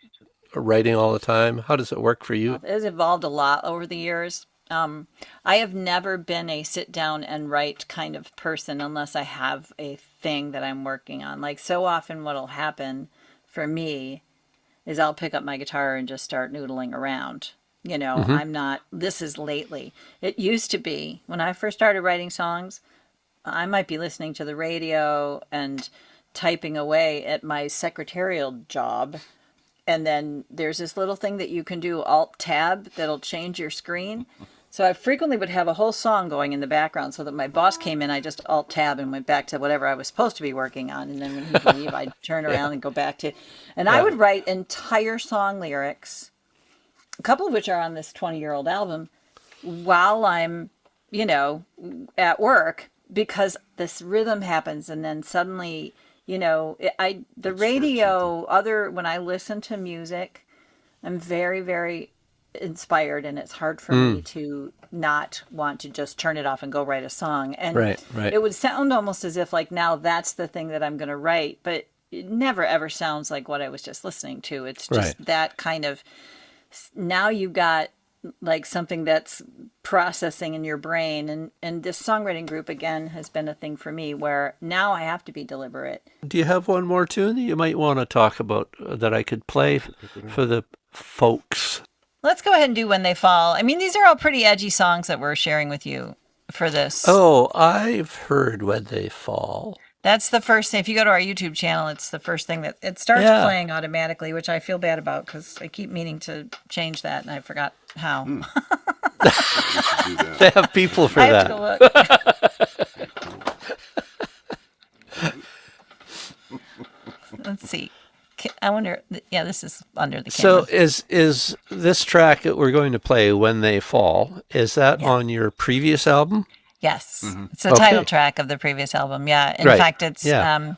writing all the time? How does it work for you? It has evolved a lot over the years. I have never been a sit down and write kind of person unless I have a thing that I'm working on. Like so often what'll happen for me is I'll pick up my guitar and just start noodling around. You know, I'm not, this is lately. It used to be when I first started writing songs, I might be listening to the radio and typing away at my secretarial job. And then there's this little thing that you can do, Alt-Tab, that'll change your screen. So I frequently would have a whole song going in the background so that my boss came in, I just Alt-Tab and went back to whatever I was supposed to be working on. And then when he'd leave, I'd turn around and go back to... And I would write entire song lyrics, a couple of which are on this 20-year-old album, while I'm, you know, at work, because this rhythm happens and then suddenly... You know, the radio, when I listen to music, I'm very, very inspired, and it's hard for me to not want to just turn it off and go write a song. And Right. it would sound almost as if like now that's the thing that I'm going to write, but it never ever sounds like what I was just listening to. It's just that kind of, now you've got like something that's processing in your brain, and this songwriting group again has been a thing for me where now I have to be deliberate. Do you have one more tune that you might want to talk about that I could play for the folks? Let's go ahead and do When They Fall. I mean, these are all pretty edgy songs that we're sharing with you for this. Oh, I've heard When They Fall. That's the first thing. If you go to our YouTube channel, it's the first thing that it starts playing automatically, which I feel bad about because I keep meaning to change that and I forgot how. We should do that. They have people for I have that. to go look. Let's see. I wonder. Yeah, this is under the So camera. is this track that we're going to play, When They Fall, is that on your previous album? Yes, it's the title track of the previous album. Yeah, in fact, it's. Yeah.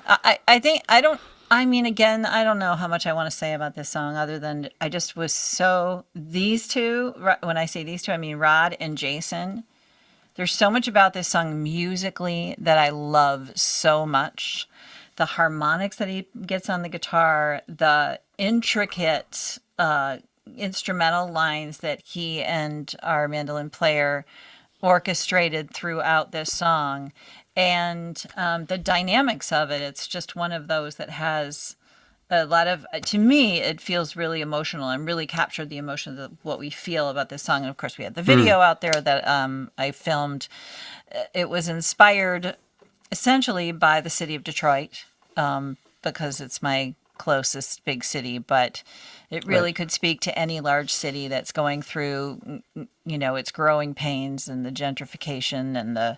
I think I don't. I mean, again, I don't know how much I want to say about this song other than I just was so these two. When I say these two, I mean Rod and Jason. There's so much about this song musically that I love so much. The harmonics that he gets on the guitar, the intricate instrumental lines that he and our mandolin player orchestrated throughout this song, and the dynamics of it. It's just one of those that has a lot of, to me, it feels really emotional and really captured the emotions of what we feel about this song. And of course, we had the video out there that I filmed. It was inspired essentially by the city of Detroit, because it's my closest big city, but it really could speak to any large city that's going through, you know, its growing pains and the gentrification and the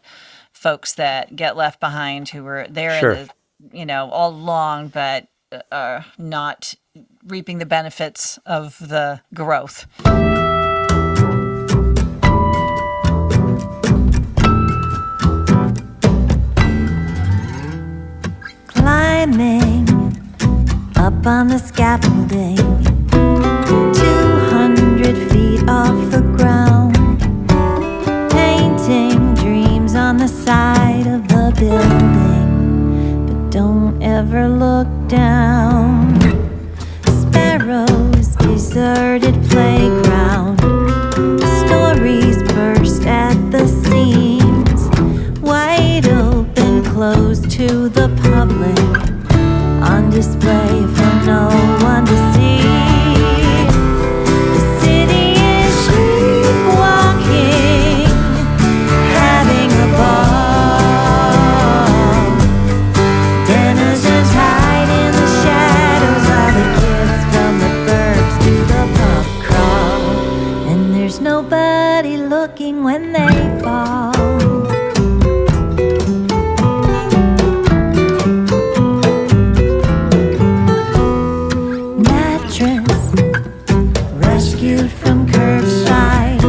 folks that get left behind who were there, in the, you know, all along, but are not reaping the benefits of the growth. Climbing up on the scaffolding, 200 don't ever look down. Sparrows, deserted playground. Stories burst at the seams, wide open, closed to the public, on display for no one to see. The city is sleepwalking, having a ball. Denizens hide in the shadows while the kids from the burbs do the pub crawl. And there's nobody looking when they fall. Mattress rescued from curbside,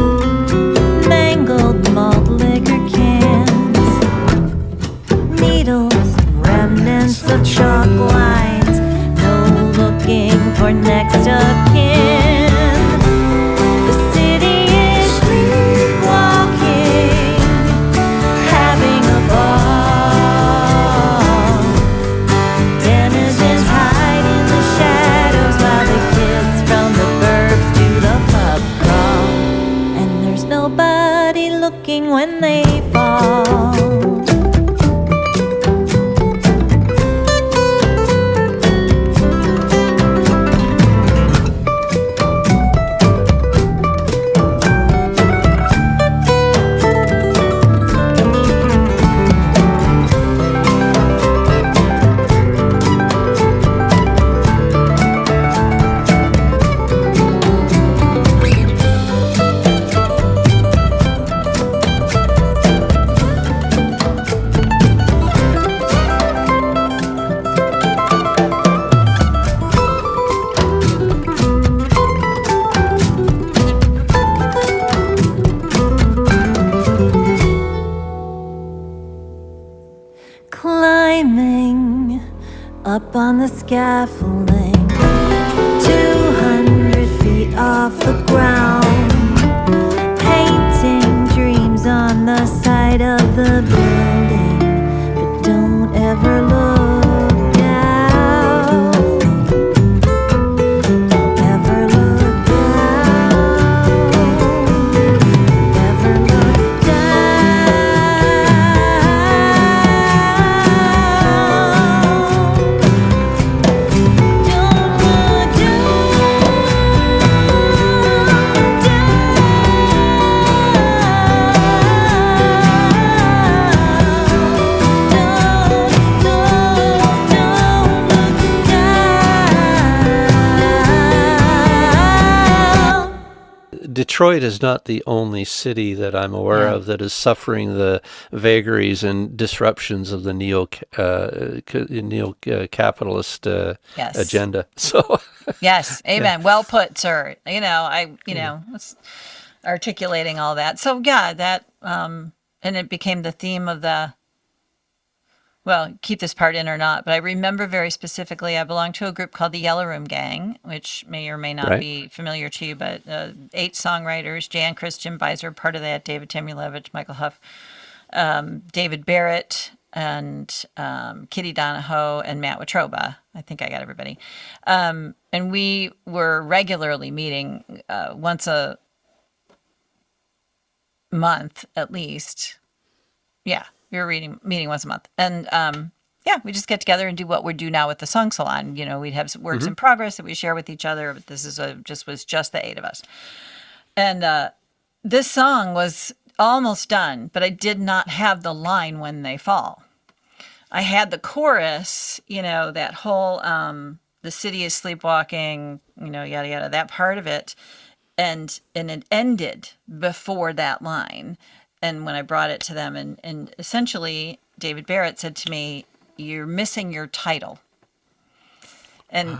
mangled malt liquor cans, needles, remnants of chalk lines, no looking for next of kin. The city is sleepwalking, having a ball. Denizens hide in the shadows while the kids from the burbs do the pub crawl. And there's nobody looking when they fall. Climbing up on the scaffolding, 200 feet off the ground, painting dreams on the side of the building, but don't ever look down. Don't ever look down. Don't ever look Detroit is not the only city that I'm aware of that is suffering the vagaries and disruptions of the neo-capitalist Yes. agenda. So, Yes, amen. Well put, sir. Was articulating all that. So yeah, that and it became the theme of keep this part in or not, but I remember very specifically I belonged to a group called the Yellow Room Gang, which may or may not Right. be familiar to you, but 8 songwriters, Jan Christian Beiser, part of that, David Tamulevich, Michael Huff, David Barrett, and Kitty Donahoe, and Matt Watroba. I think I got everybody. And we were regularly meeting once a month at least. Yeah, we were meeting once a month. And we just get together and do what we do now with the Song Salon. We'd have some works in progress that we share with each other, but this is was just the 8 of us. And this song was almost done, but I did not have the line "When They Fall." I had the chorus, that whole the city is sleepwalking, yada yada, that part of it, and it ended before that line. And when I brought it to them, and essentially David Barrett said to me, "You're missing your title." And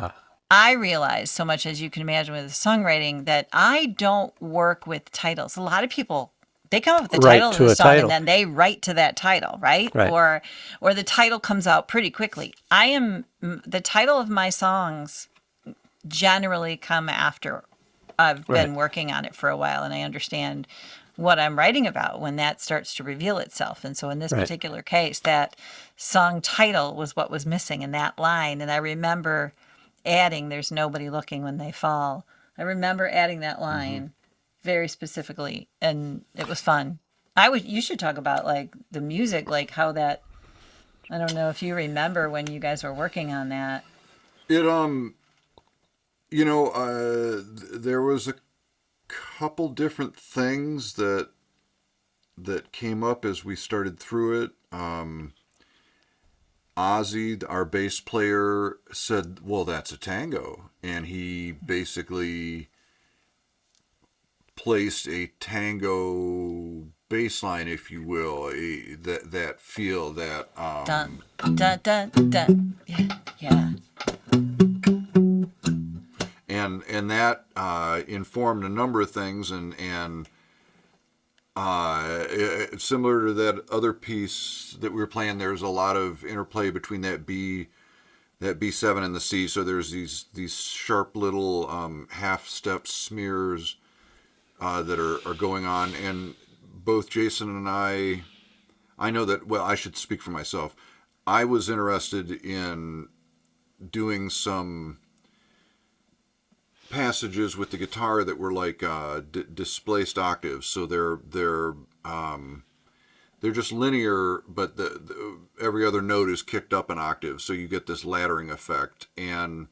I realized, so much as you can imagine with songwriting, that I don't work with titles. A lot of people, they come up with the Write title of to the a song title. and then they write to that title, right? Right. Or the title comes out pretty quickly. The title of my songs generally come after I've been working on it for a while, and I understand what I'm writing about when that starts to reveal itself. And so in this Right. particular case, that song title was what was missing in that line. And I remember adding "There's nobody looking when they fall." I remember adding that line very specifically, and it was fun. You should talk about like the music, like how that, I don't know if you remember when you guys were working on that. It there was a couple different things that came up as we started through it. Ozzy, our bass player, said, "Well, that's a tango," and he basically placed a tango bass line, if you will, that feel that Dun, dun, dun, dun. Yeah, yeah. and that informed a number of things, and similar to that other piece that we were playing, there's a lot of interplay between that B7 and the C. So there's these sharp little half step smears that are going on, and both Jason and I know that, well, I should speak for myself. I was interested in doing some passages with the guitar that were like displaced octaves, so they're just linear, but every other note is kicked up an octave, so you get this laddering effect. And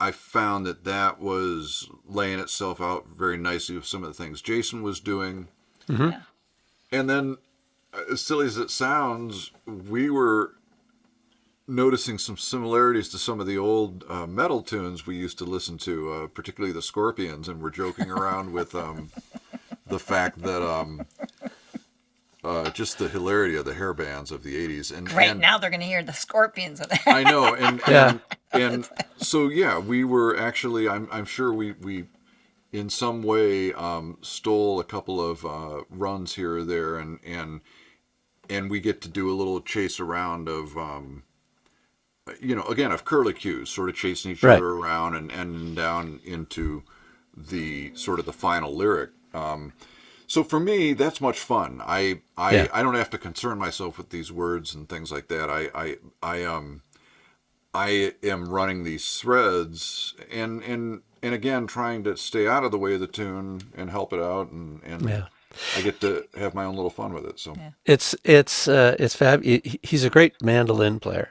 I found that was laying itself out very nicely with some of the things Jason was doing. Yeah. And then, as silly as it sounds, we were noticing some similarities to some of the old metal tunes we used to listen to, particularly the Scorpions, and we're joking around with the fact that just the hilarity of the hair bands of the 80s. Great, now they're going to hear the Scorpions. I know, and Yeah. and so yeah, we were actually, I'm sure we in some way stole a couple of runs here or there, and we get to do a little chase around of again, of curlicues, sort of chasing each Right. other around and down into the sort of the final lyric. So for me, that's much fun. I don't have to concern myself with these words and things like that. I am running these threads and again trying to stay out of the way of the tune and help it out, and Yeah. I get to have my own little fun with it. So It's fab. He's a great mandolin player,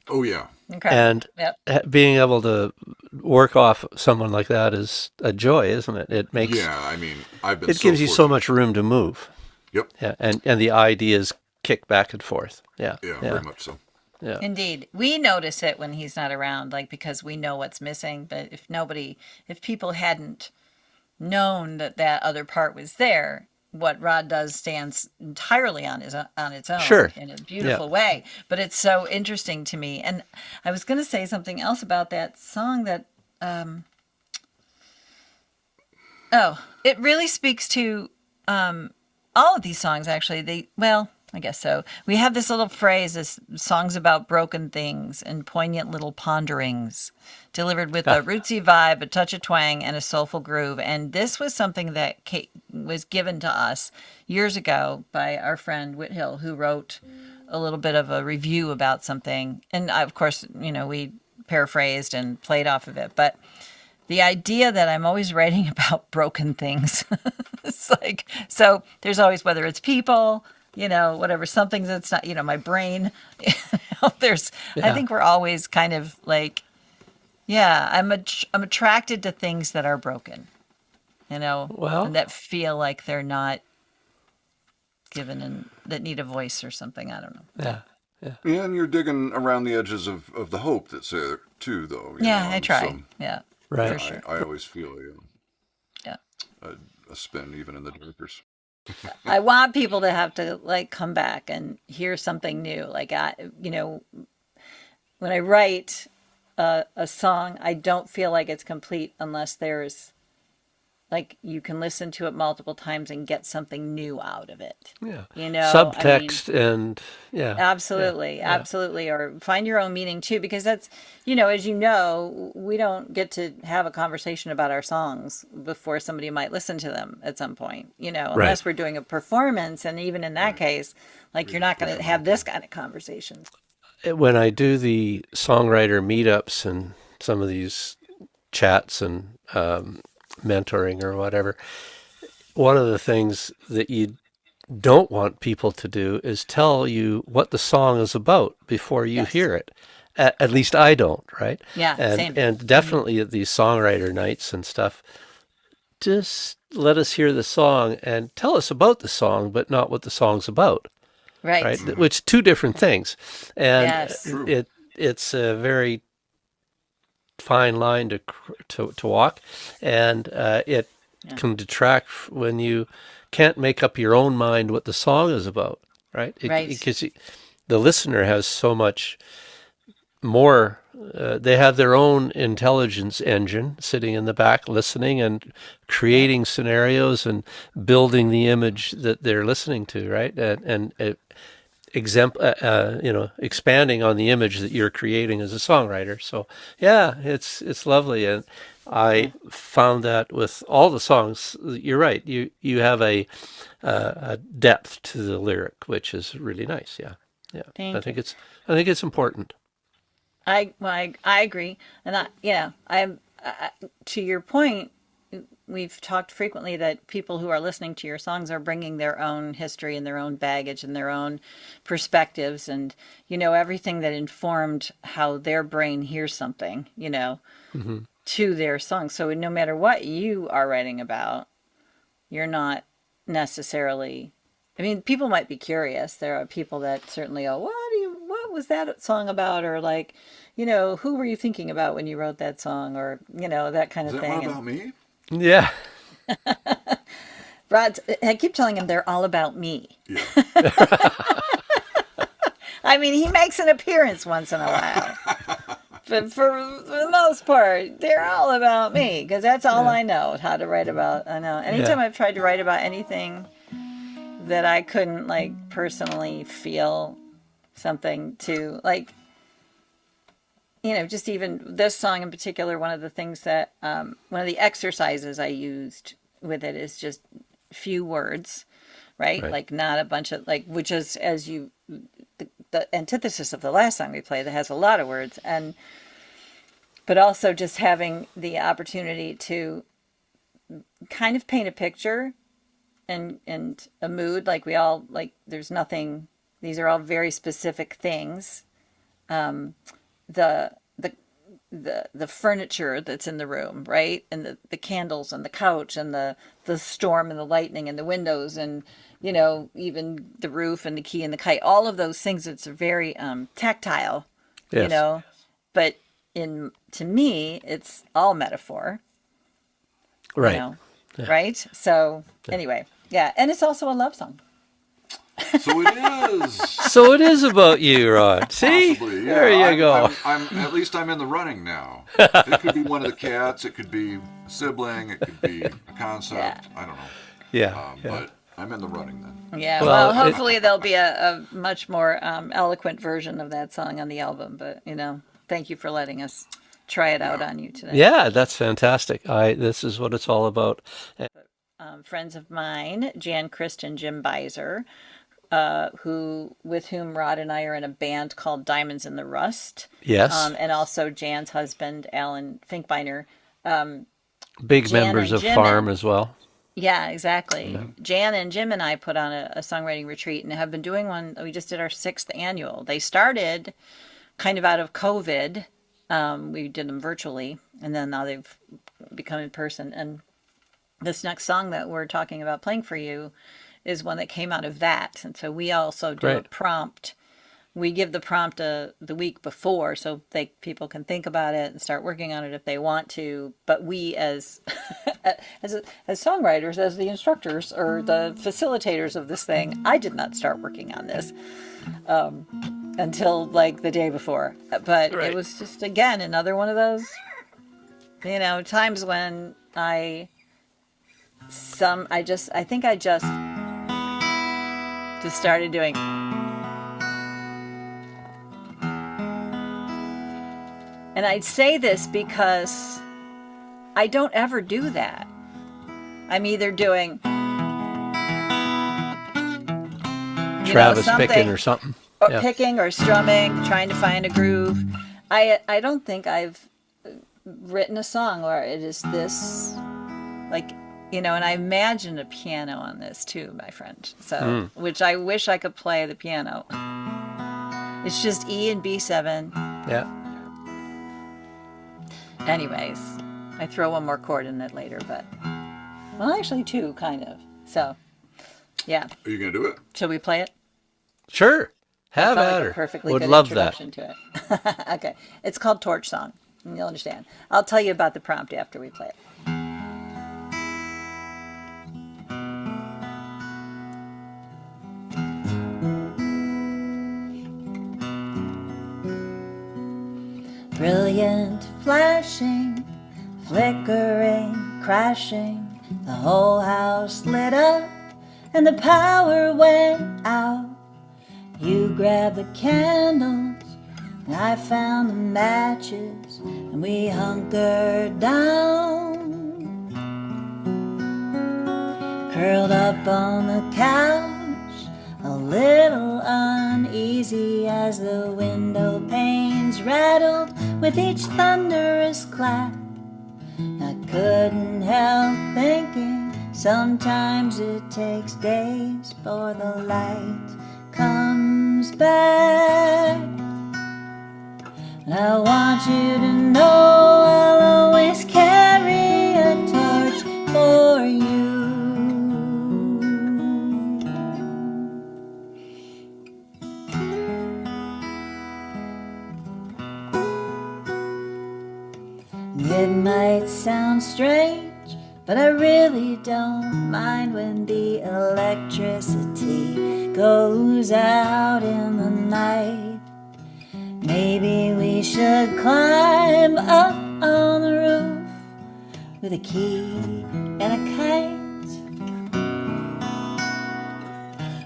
oh yeah, Okay. and Yep. being able to work off someone like that is a joy, isn't it? It makes yeah. I mean, I've been. it gives you so fortunate. much room to move. Yep. Yeah, and the ideas kick back and forth. Yeah, Yeah, very much so. Yeah. Indeed. We notice it when he's not around, like because we know what's missing. But if people hadn't known that other part was there, what Rod does stands entirely on its own, Sure. in a beautiful way. But it's so interesting to me. And I was going to say something else about that song that, it really speaks to all of these songs. Actually, I guess so. We have this little phrase, this songs about broken things and poignant little ponderings, delivered with a rootsy vibe, a touch of twang, and a soulful groove. And this was something that was given to us years ago by our friend Whit Hill, who wrote a little bit of a review about something. And of course, we paraphrased and played off of it. But the idea that I'm always writing about broken things, it's like, so there's always, whether it's people, whatever, something that's not, my brain, I think we're always kind of like, yeah, I'm attracted to things that are broken, Well- and that feel like they're not given and that need a voice or something. I don't know. Yeah. Yeah, and you're digging around the edges of the hope that's there too, though. Yeah, I and try. so, Yeah, Right. for sure. I always feel Yeah. a spin even in the darkest. I want people to have to like come back and hear something new. Like when I write a song, I don't feel like it's complete unless there's like you can listen to it multiple times and get something new out of it. Yeah. You know, Subtext and yeah. absolutely, Yeah. absolutely. Or find your own meaning too, because that's, you know, as you know, we don't get to have a conversation about our songs before somebody might listen to them at some point, you know, Right. unless we're doing a performance. And even in that case, like you're not going to have this kind of conversation. When I do the songwriter meetups and some of these chats and mentoring or whatever, one of the things that you don't want people to do is tell you what the song is about before you Yes. hear it. At least I don't, right? Yeah, and same. and definitely at these songwriter nights and stuff, just let us hear the song and tell us about the song, but not what the song's about, Right. right? Which two different things, and Yes. it's a very fine line to walk, and it can detract when you can't make up your own mind what the song is about, right? Right. Because the listener has so much more. They have their own intelligence engine sitting in the back, listening and creating scenarios and building the image that they're listening to, right? And expanding on the image that you're creating as a songwriter. So yeah, it's lovely, and I found that with all the songs. You're right. You have a depth to the lyric, which is really nice. Yeah, yeah. Thank I think it's important. I agree, and to your point, we've talked frequently that people who are listening to your songs are bringing their own history and their own baggage and their own perspectives, and you know everything that informed how their brain hears something, you know, to their song. So no matter what you are writing about, you're not necessarily. I mean, people might be curious. There are people that certainly go, what was that song about? Or like, you know, who were you thinking about when you wrote that song? Or, you know, that kind of Is that thing. one about me? Yeah. Rod, I keep telling him they're all about me. Yeah. I mean, he makes an appearance once in a while. But for the most part, they're all about me because that's all I know how to write about. I know. Anytime I've tried to write about anything that I couldn't like personally feel something to like, you know, just even this song in particular, one of the things that, one of the exercises I used with it is just few words, right? Like not a bunch of like, which is as you, the antithesis of the last song we played that has a lot of words, and but also just having the opportunity to kind of paint a picture and a mood. Like we all like there's nothing, these are all very specific things. The furniture that's in the room, right? And the candles and the couch and the storm and the lightning and the windows and, you know, even the roof and the key and the kite, all of those things. It's very tactile, you know, but to me, it's all metaphor. Right. You know, right? So anyway, yeah. And it's also a love song. So it is. So it is about you, Rod. See? Possibly, yeah. There you go. I'm at least I'm in the running now. It could be one of the cats. It could be a sibling. It could be a concept. Yeah. I don't know. Yeah. But I'm in the running then. Yeah, Well, well, hopefully there'll be a much more eloquent version of that song on the album. But, you know, thank you for letting us try it out on you today. Yeah, that's fantastic. This is what it's all about. Friends of mine, Jan Christ and Jim Beiser, with whom Rod and I are in a band called Diamonds in the Rust. Yes. And also Jan's husband, Alan Finkbeiner. Big Jan members and of Jim Farm as well. Yeah, exactly. Jan and Jim and I put on a songwriting retreat and have been doing one. We just did our 6th annual. They started kind of out of COVID. We did them virtually, and then now they've become in person. And this next song that we're talking about playing for you is one that came out of that. And so we also do a prompt. We give the prompt the week before so people can think about it and start working on it if they want to. But we as songwriters, as the instructors or the facilitators of this thing, I did not start working on this until like the day before. But it was just, again, another one of those, you know, times when I I think I just started doing. And I'd say this because I don't ever do that. I'm either doing Travis something, picking or something. or Yeah. picking or strumming, trying to find a groove. I don't think I've written a song where it is this, like, and I imagine a piano on this too, my friend. So, which I wish I could play the piano. It's just E and B7. Yeah. Anyways, I throw one more chord in it later, but, well, actually two, kind of. So, yeah. Are you going to do it? Shall we play it? Sure. Have Felt at like her. a perfectly Would good love that. introduction to it. Okay. It's called Torch Song. And you'll understand. I'll tell you about the prompt after we play it. Brilliant, flashing, flickering, crashing, the whole house lit up and the power went out. You grabbed the candles and I found the matches and we hunkered down, curled up on the couch, a little uneasy as the window panes rattled with each thunderous clap. I couldn't help thinking sometimes it takes days for the light comes back. And I want you to know I'll always carry a torch for you. It might sound strange, but I really don't mind when the electricity goes out in the night. Maybe we should climb up on the roof with a key and a kite.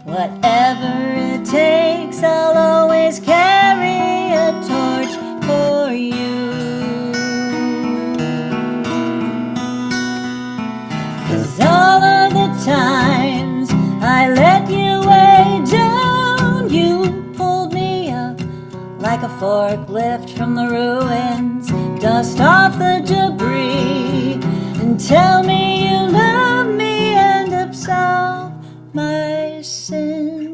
Whatever it takes, I'll always carry a torch for you. 'Cause all of the times I let you way down, you pulled me up like a forklift from the ruins, dust off the debris, and tell me you love me and absolve my sins.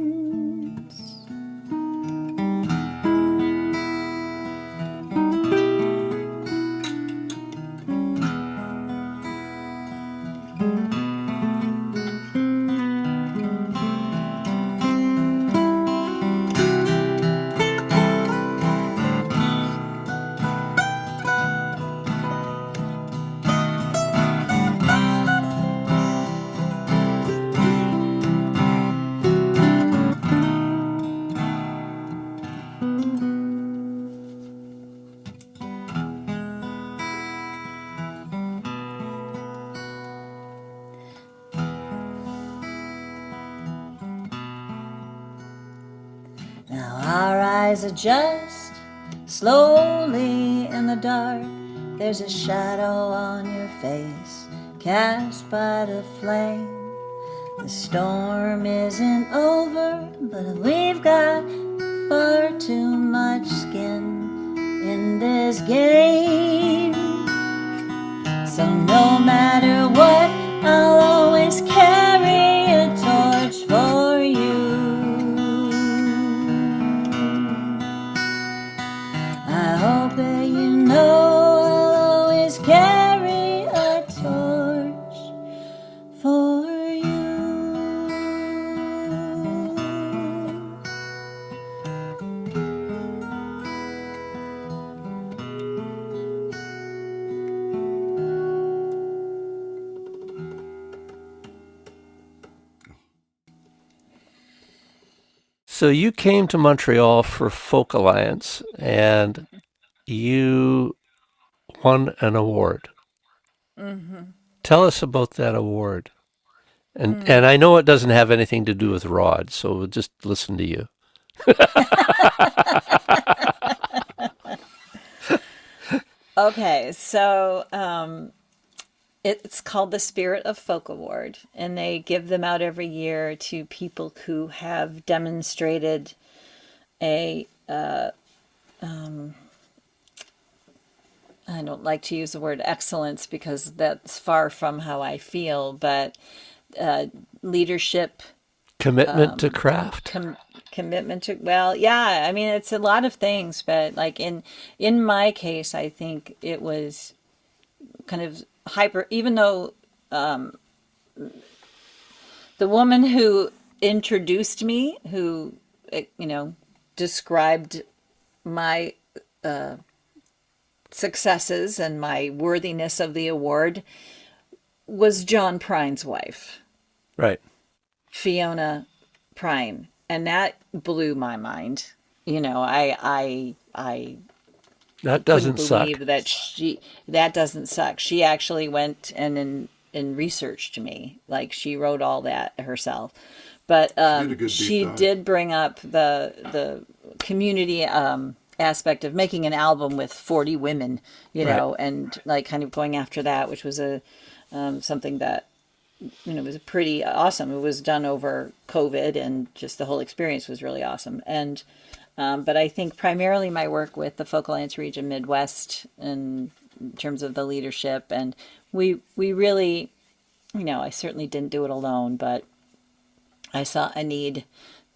Now our eyes adjust slowly in the dark. There's a shadow on your face cast by the flame. The storm isn't over, but we've got far too much skin in this game. So no matter what, I'll always carry a torch for you. I hope that you know I'll always carry a torch for you. So you came to Montreal for Folk Alliance and you won an award. Mm-hmm. Tell us about that award. And I know it doesn't have anything to do with Rod, so we'll just listen to you. Okay, so it's called the Spirit of Folk Award, and they give them out every year to people who have demonstrated a I don't like to use the word excellence because that's far from how I feel, but leadership, Commitment to craft. commitment to, well, yeah, I mean, it's a lot of things, but like in my case, I think it was kind of hyper, even though the woman who introduced me, who, described my successes and my worthiness of the award, was John Prine's wife, Right. Fiona Prine, and that blew my mind. I That couldn't doesn't suck. believe that doesn't suck. She actually went and researched me, like she wrote all that herself. But did a good deep she dive. did bring up the community aspect of making an album with 40 women, Right. and like kind of going after that, which was a something that was pretty awesome. It was done over COVID, and just the whole experience was really awesome. And but I think primarily my work with the Folk Alliance Region Midwest, in terms of the leadership, and we really, I certainly didn't do it alone, but I saw a need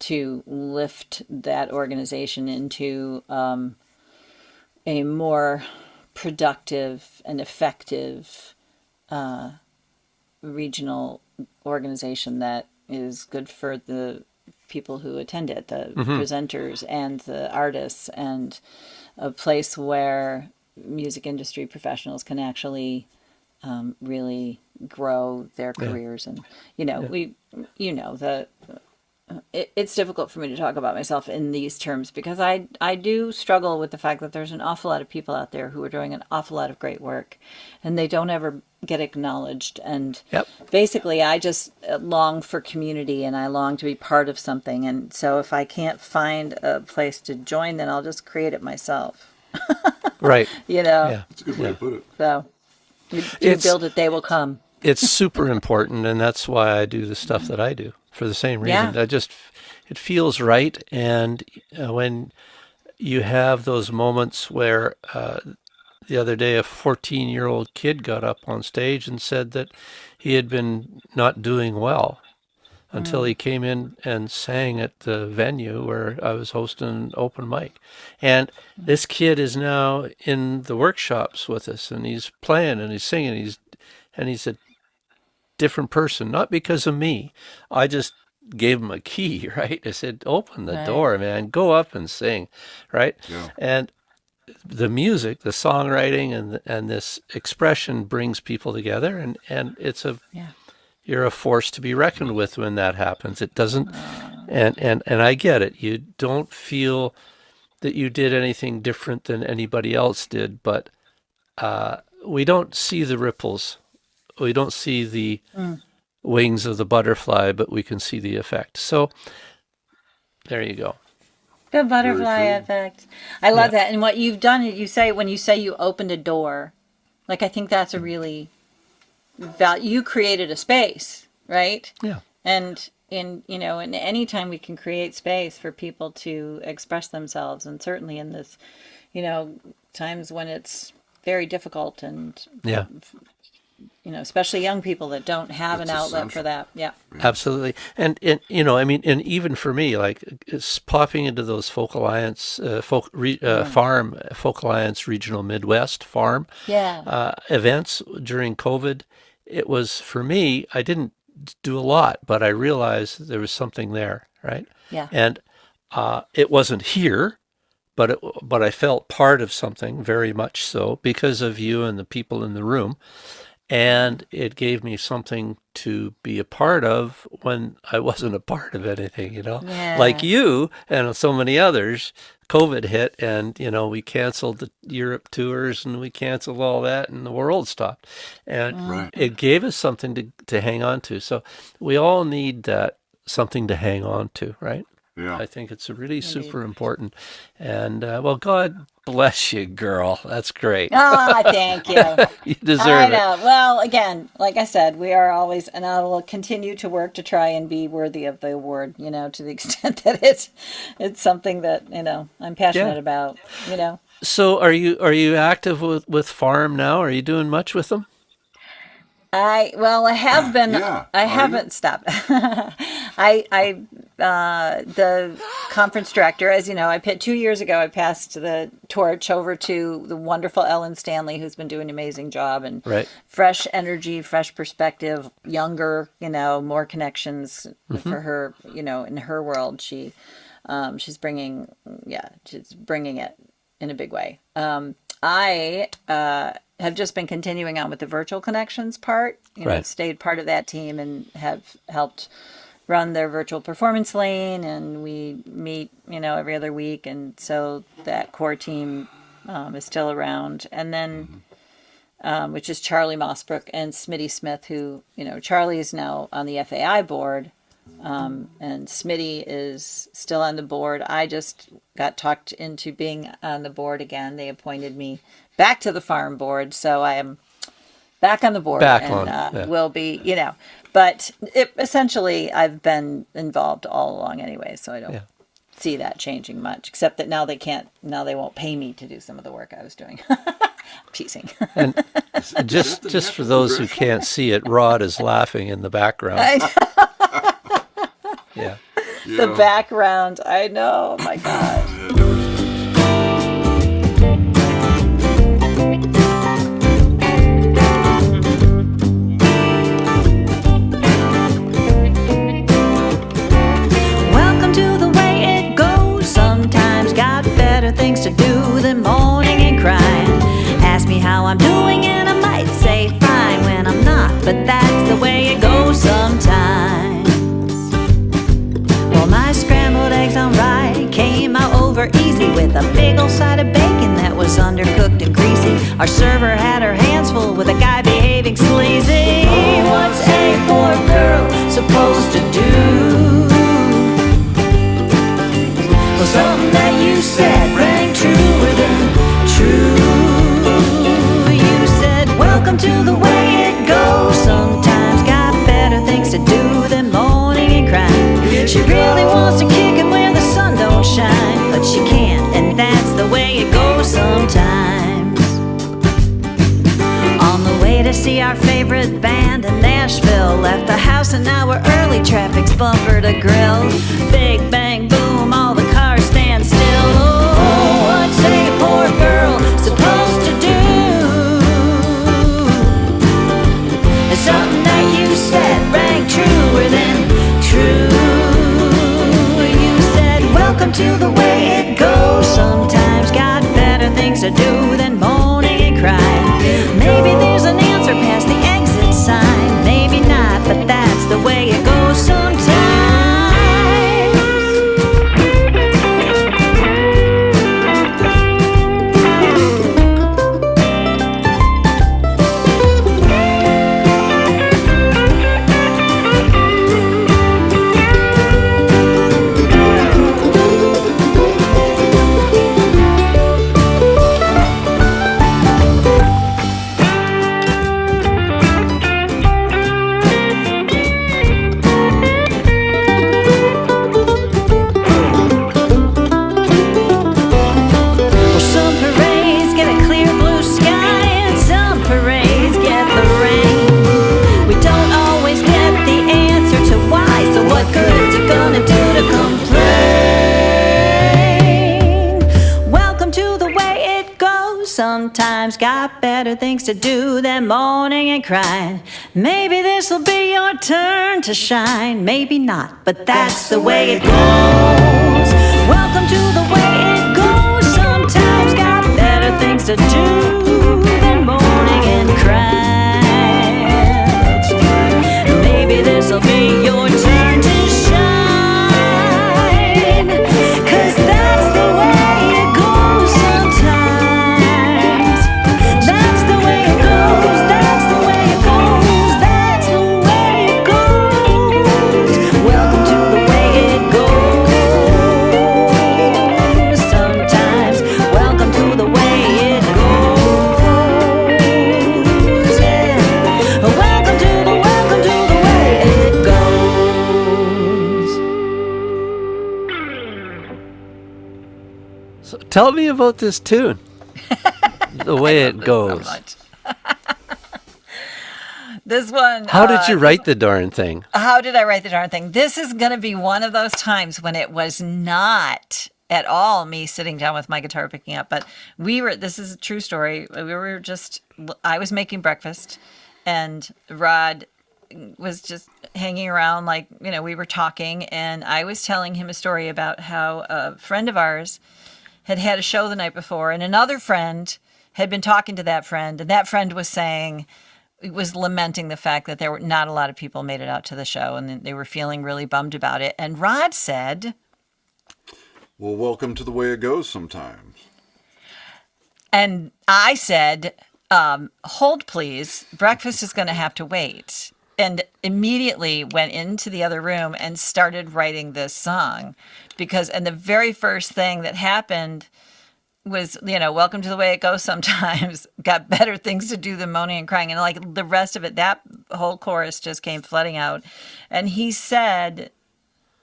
to lift that organization into a more productive and effective regional organization that is good for the people who attend it, the presenters and the artists, and a place where music industry professionals can actually really grow their careers. And it's difficult for me to talk about myself in these terms because I do struggle with the fact that there's an awful lot of people out there who are doing an awful lot of great work, and they don't ever get acknowledged. And Yep. basically, I just long for community, and I long to be part of something. And so if I can't find a place to join, then I'll just create it myself. Right. You know, Yeah. That's a good way to put it. so you It's- build it, they will come. It's super important, and that's why I do the stuff that I do, for the same reason. Yeah. It feels right. And when you have those moments where the other day a 14-year-old kid got up on stage and said that he had been not doing well until he came in and sang at the venue where I was hosting an open mic. And this kid is now in the workshops with us, and he's playing and he's singing, and he's a different person, not because of me. I just gave him a key, right? I said, open the Right. door, man, go up and sing, right? Yeah. And the music, the songwriting, and this expression brings people together, and Yeah. you're a force to be reckoned with when that happens. It doesn't, and I get it. You don't feel that you did anything different than anybody else did, but we don't see the ripples. We don't see the wings of the butterfly, but we can see the effect. So there you go. The butterfly true. effect. I love that. And what you've done, when you say you opened a door, like I think that's a really you created a space, right? Yeah. And and any time we can create space for people to express themselves, and certainly in this, times when it's very difficult, and Yeah. especially young people that don't have It's an outlet essential. for that. Yeah. Absolutely. And I mean, and even for me, like it's popping into those Folk Alliance, farm, Folk Alliance Regional Midwest farm Yeah. events during COVID. It was, for me, I didn't do a lot, but I realized there was something there, right? Yeah. And it wasn't here, but I felt part of something very much so because of you and the people in the room. and it gave me something to be a part of when I wasn't a part of anything, Yeah. like you and so many others. COVID hit, and we canceled the Europe tours, and we canceled all that, and the world stopped, and Right. it gave us something to hang on to. So we all need that something to hang on to, right? Yeah. I think it's really super important. And well, God bless you, girl. That's great. Ah, thank you. You deserve I it. know. Well, again, like I said, we are always, and I will continue to work to try and be worthy of the award, to the extent that it's something that, I'm passionate Yeah. about, So are you active with Farm now? Are you doing much with them? I have been. Yeah. I Are haven't stopped. The conference director, as you know, 2 years ago. I passed the torch over to the wonderful Ellen Stanley, who's been doing an amazing job and Right. fresh energy, fresh perspective, younger, more connections for her. In her world, she's bringing it in a big way. I have just been continuing on with the virtual connections part. Right. Stayed part of that team and have helped run their virtual performance lane, and we meet, every other week, and so that core team is still around. And then, which is Charlie Mossbrook and Smitty Smith, who, Charlie is now on the FAI board, and Smitty is still on the board. I just got talked into being on the board again. They appointed me back to the farm board, so I am back on the board. Back and on, yeah. will be, but essentially I've been involved all along anyway, so I don't Yeah. see that changing much, except that now they won't pay me to do some of the work I was doing. Teasing. And just for those who can't see it, Rod is laughing in the background. Yeah. The background, I know, oh my God. Welcome to the way it goes. Sometimes got better things to do than moaning and crying. Ask me how I'm doing and I might say fine when I'm not, but that's the way it goes sometimes. Well, my scrambled eggs on rye came out over easy with a big old side of bacon that was undercooked and greasy. Our server had her hands full with a guy behaving sleazy. What's a poor girl supposed to do? Well, something that you said rang truer than true. You said, welcome to the way it goes. Sometimes got better things to do than moaning and crying. She really wants to kick it where the sun don't shine, but she can't, and that's the way it goes sometimes. On the way to see our favorite band in Nashville, left the house an hour early, traffic's bumper to grill. Big bang boom, all the cars stand still. Oh, what's a poor girl supposed to do? It's something that you said rang truer than true. You said, welcome to the way it goes. Sometimes got better things to do than moaning and crying. Maybe there's an answer past the exit sign, maybe not, but that's the way it goes sometimes. Well, some parades get a clear blue sky and some parades get the rain. We don't always get the answer to why, so what good's it gonna do to complain? Welcome to the way it goes. Sometimes got better things to do than moaning and crying. Maybe this'll be your turn to shine, maybe not, but that's the way it goes. Welcome to the way it goes. Sometimes got better things to do than moaning and crying. So tell me about this tune. The way it goes. So much. This one. How did you write the darn thing? How did I write the darn thing? This is going to be one of those times when it was not at all me sitting down with my guitar picking up, but this is a true story. I was making breakfast and Rod was just hanging around, like, we were talking, and I was telling him a story about how a friend of ours had a show the night before, and another friend had been talking to that friend, and that friend was lamenting the fact that there were not a lot of people made it out to the show, and they were feeling really bummed about it. And Rod said, well, welcome to the way it goes sometimes. And I said, hold please, breakfast is going to have to wait. And immediately went into the other room and started writing this song and the very first thing that happened was, welcome to the way it goes sometimes, got better things to do than moaning and crying. And like the rest of it, that whole chorus just came flooding out. And he said,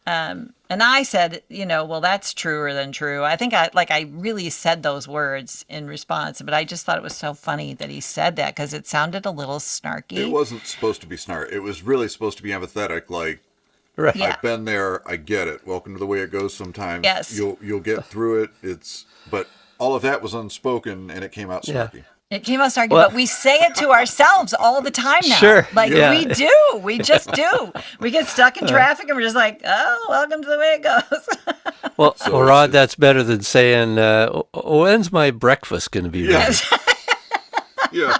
and I said, well, that's truer than true. I think I really said those words in response, but I just thought it was so funny that he said that because it sounded a little snarky. It wasn't supposed to be snarky. It was really supposed to be empathetic, like, Right. Yeah. I've been there, I get it. Welcome to the way it goes sometimes. Yes. You'll get through it. But all of that was unspoken and it came out Yeah. snarky. It came out snarky, but we say it to ourselves all the time now. Sure, Like, yeah. we do. We just do. We get stuck in traffic and we're just like, oh, welcome to the way it goes. Well, So Rod, it's- that's better than saying, when's my breakfast going to be ready? Yeah.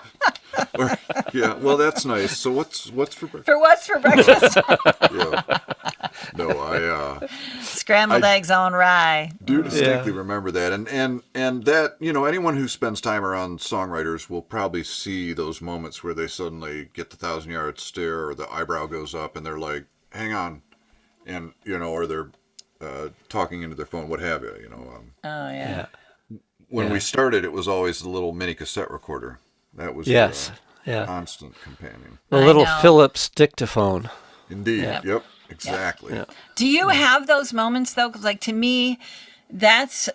Well, that's nice. So what's for breakfast? For what's for breakfast? Yeah. No, I Scrambled eggs on rye. do distinctly remember that. And that, anyone who spends time around songwriters will probably see those moments where they suddenly get the 1,000-yard stare or the eyebrow goes up and they're like, hang on. And, or they're talking into their phone, what have you, Oh, yeah. When we started, it was always the little mini cassette recorder. That was Yes. the Yeah. constant companion. The I little know. Philips dictaphone. Indeed. Yep. Exactly. Yeah. Do you have those moments, though? 'Cause, like, to me, that's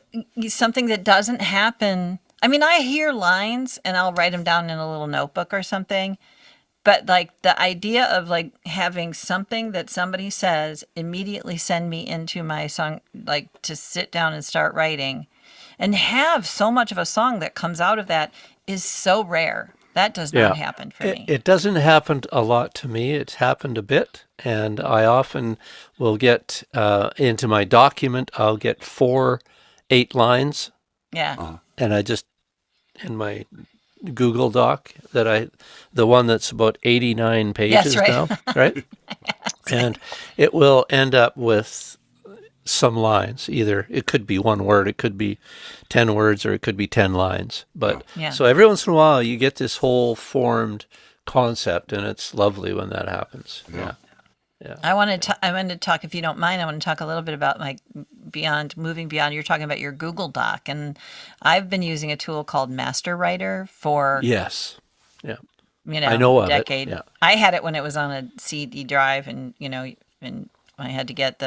something that doesn't happen. I mean, I hear lines and I'll write them down in a little notebook or something. But, like, the idea of, like, having something that somebody says immediately send me into my song, like, to sit down and start writing and have so much of a song that comes out of that is so rare. That does not happen for me. It doesn't happen a lot to me. It's happened a bit. And I often will get into my document, I'll get 8 lines. Yeah. And I just, in my Google Doc, the one that's about 89 pages right. now, right? And it will end up with some lines. Either it could be one word, it could be 10 words, or it could be 10 lines. But Yeah. so every once in a while you get this whole formed concept, and it's lovely when that happens. Yeah. I wanted to talk, if you don't mind, I want to talk a little bit about like moving beyond. You're talking about your Google Doc, and I've been using a tool called Master Writer for Yes. Yeah. I know of it, decade. yeah. I had it when it was on a CD drive, and and I had to get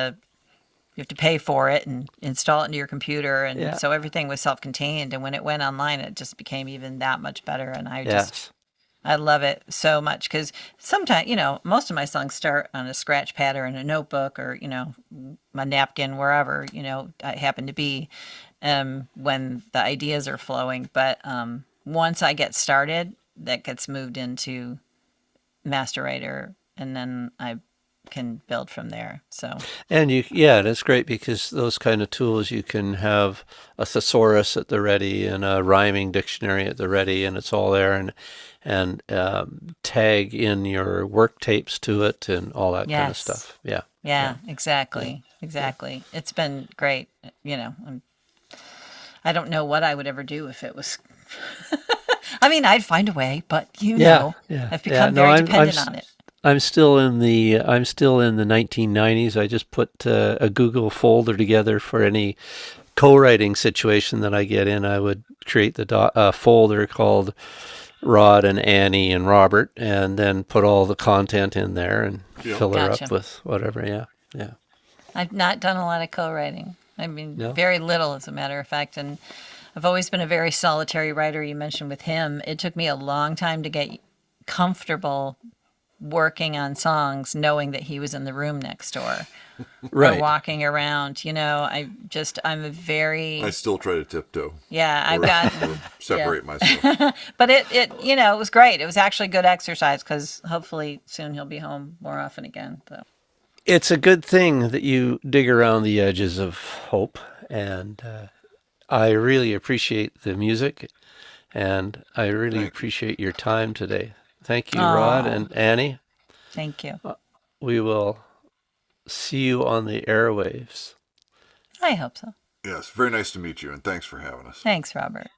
you have to pay for it and install it into your computer, and Yeah. so everything was self-contained. And when it went online, it just became even that much better. And Yes. I love it so much because sometimes, most of my songs start on a scratch pad or in a notebook or, my napkin, wherever, I happen to be when the ideas are flowing. But once I get started, that gets moved into Master Writer, and then I can build from there. So And and it's great because those kind of tools, you can have a thesaurus at the ready and a rhyming dictionary at the ready, and it's all there, and tag in your work tapes to it and all that kind of Yes. stuff. Yeah. yeah, exactly. It's been great. I don't know what I would ever do if it was. I mean, I'd find a way, but Yeah. I've become very dependent on it. I'm still in the 1990s. I just put a Google folder together for any co-writing situation that I get in. I would create the folder called Rod and Annie and Robert, and then put all the content in there and fill her Gotcha. up with whatever. Yeah. I've not done a lot of co-writing. I mean, No? very little, as a matter of fact. And I've always been a very solitary writer. You mentioned with him, it took me a long time to get comfortable working on songs, knowing that he was in the room next door or Right. walking around. I'm a I very, still try to tiptoe yeah, I've or, got, or separate myself. but it was great. It was actually good exercise because hopefully soon he'll be home more often again. So. It's a good thing that you dig around the edges of hope, and I really appreciate the music, and I really Thank you. appreciate your time today. Thank you, Rod Aw. and Annie. Thank you. We will see you on the airwaves. I hope so. Yes, very nice to meet you, and thanks for having us. Thanks, Robert.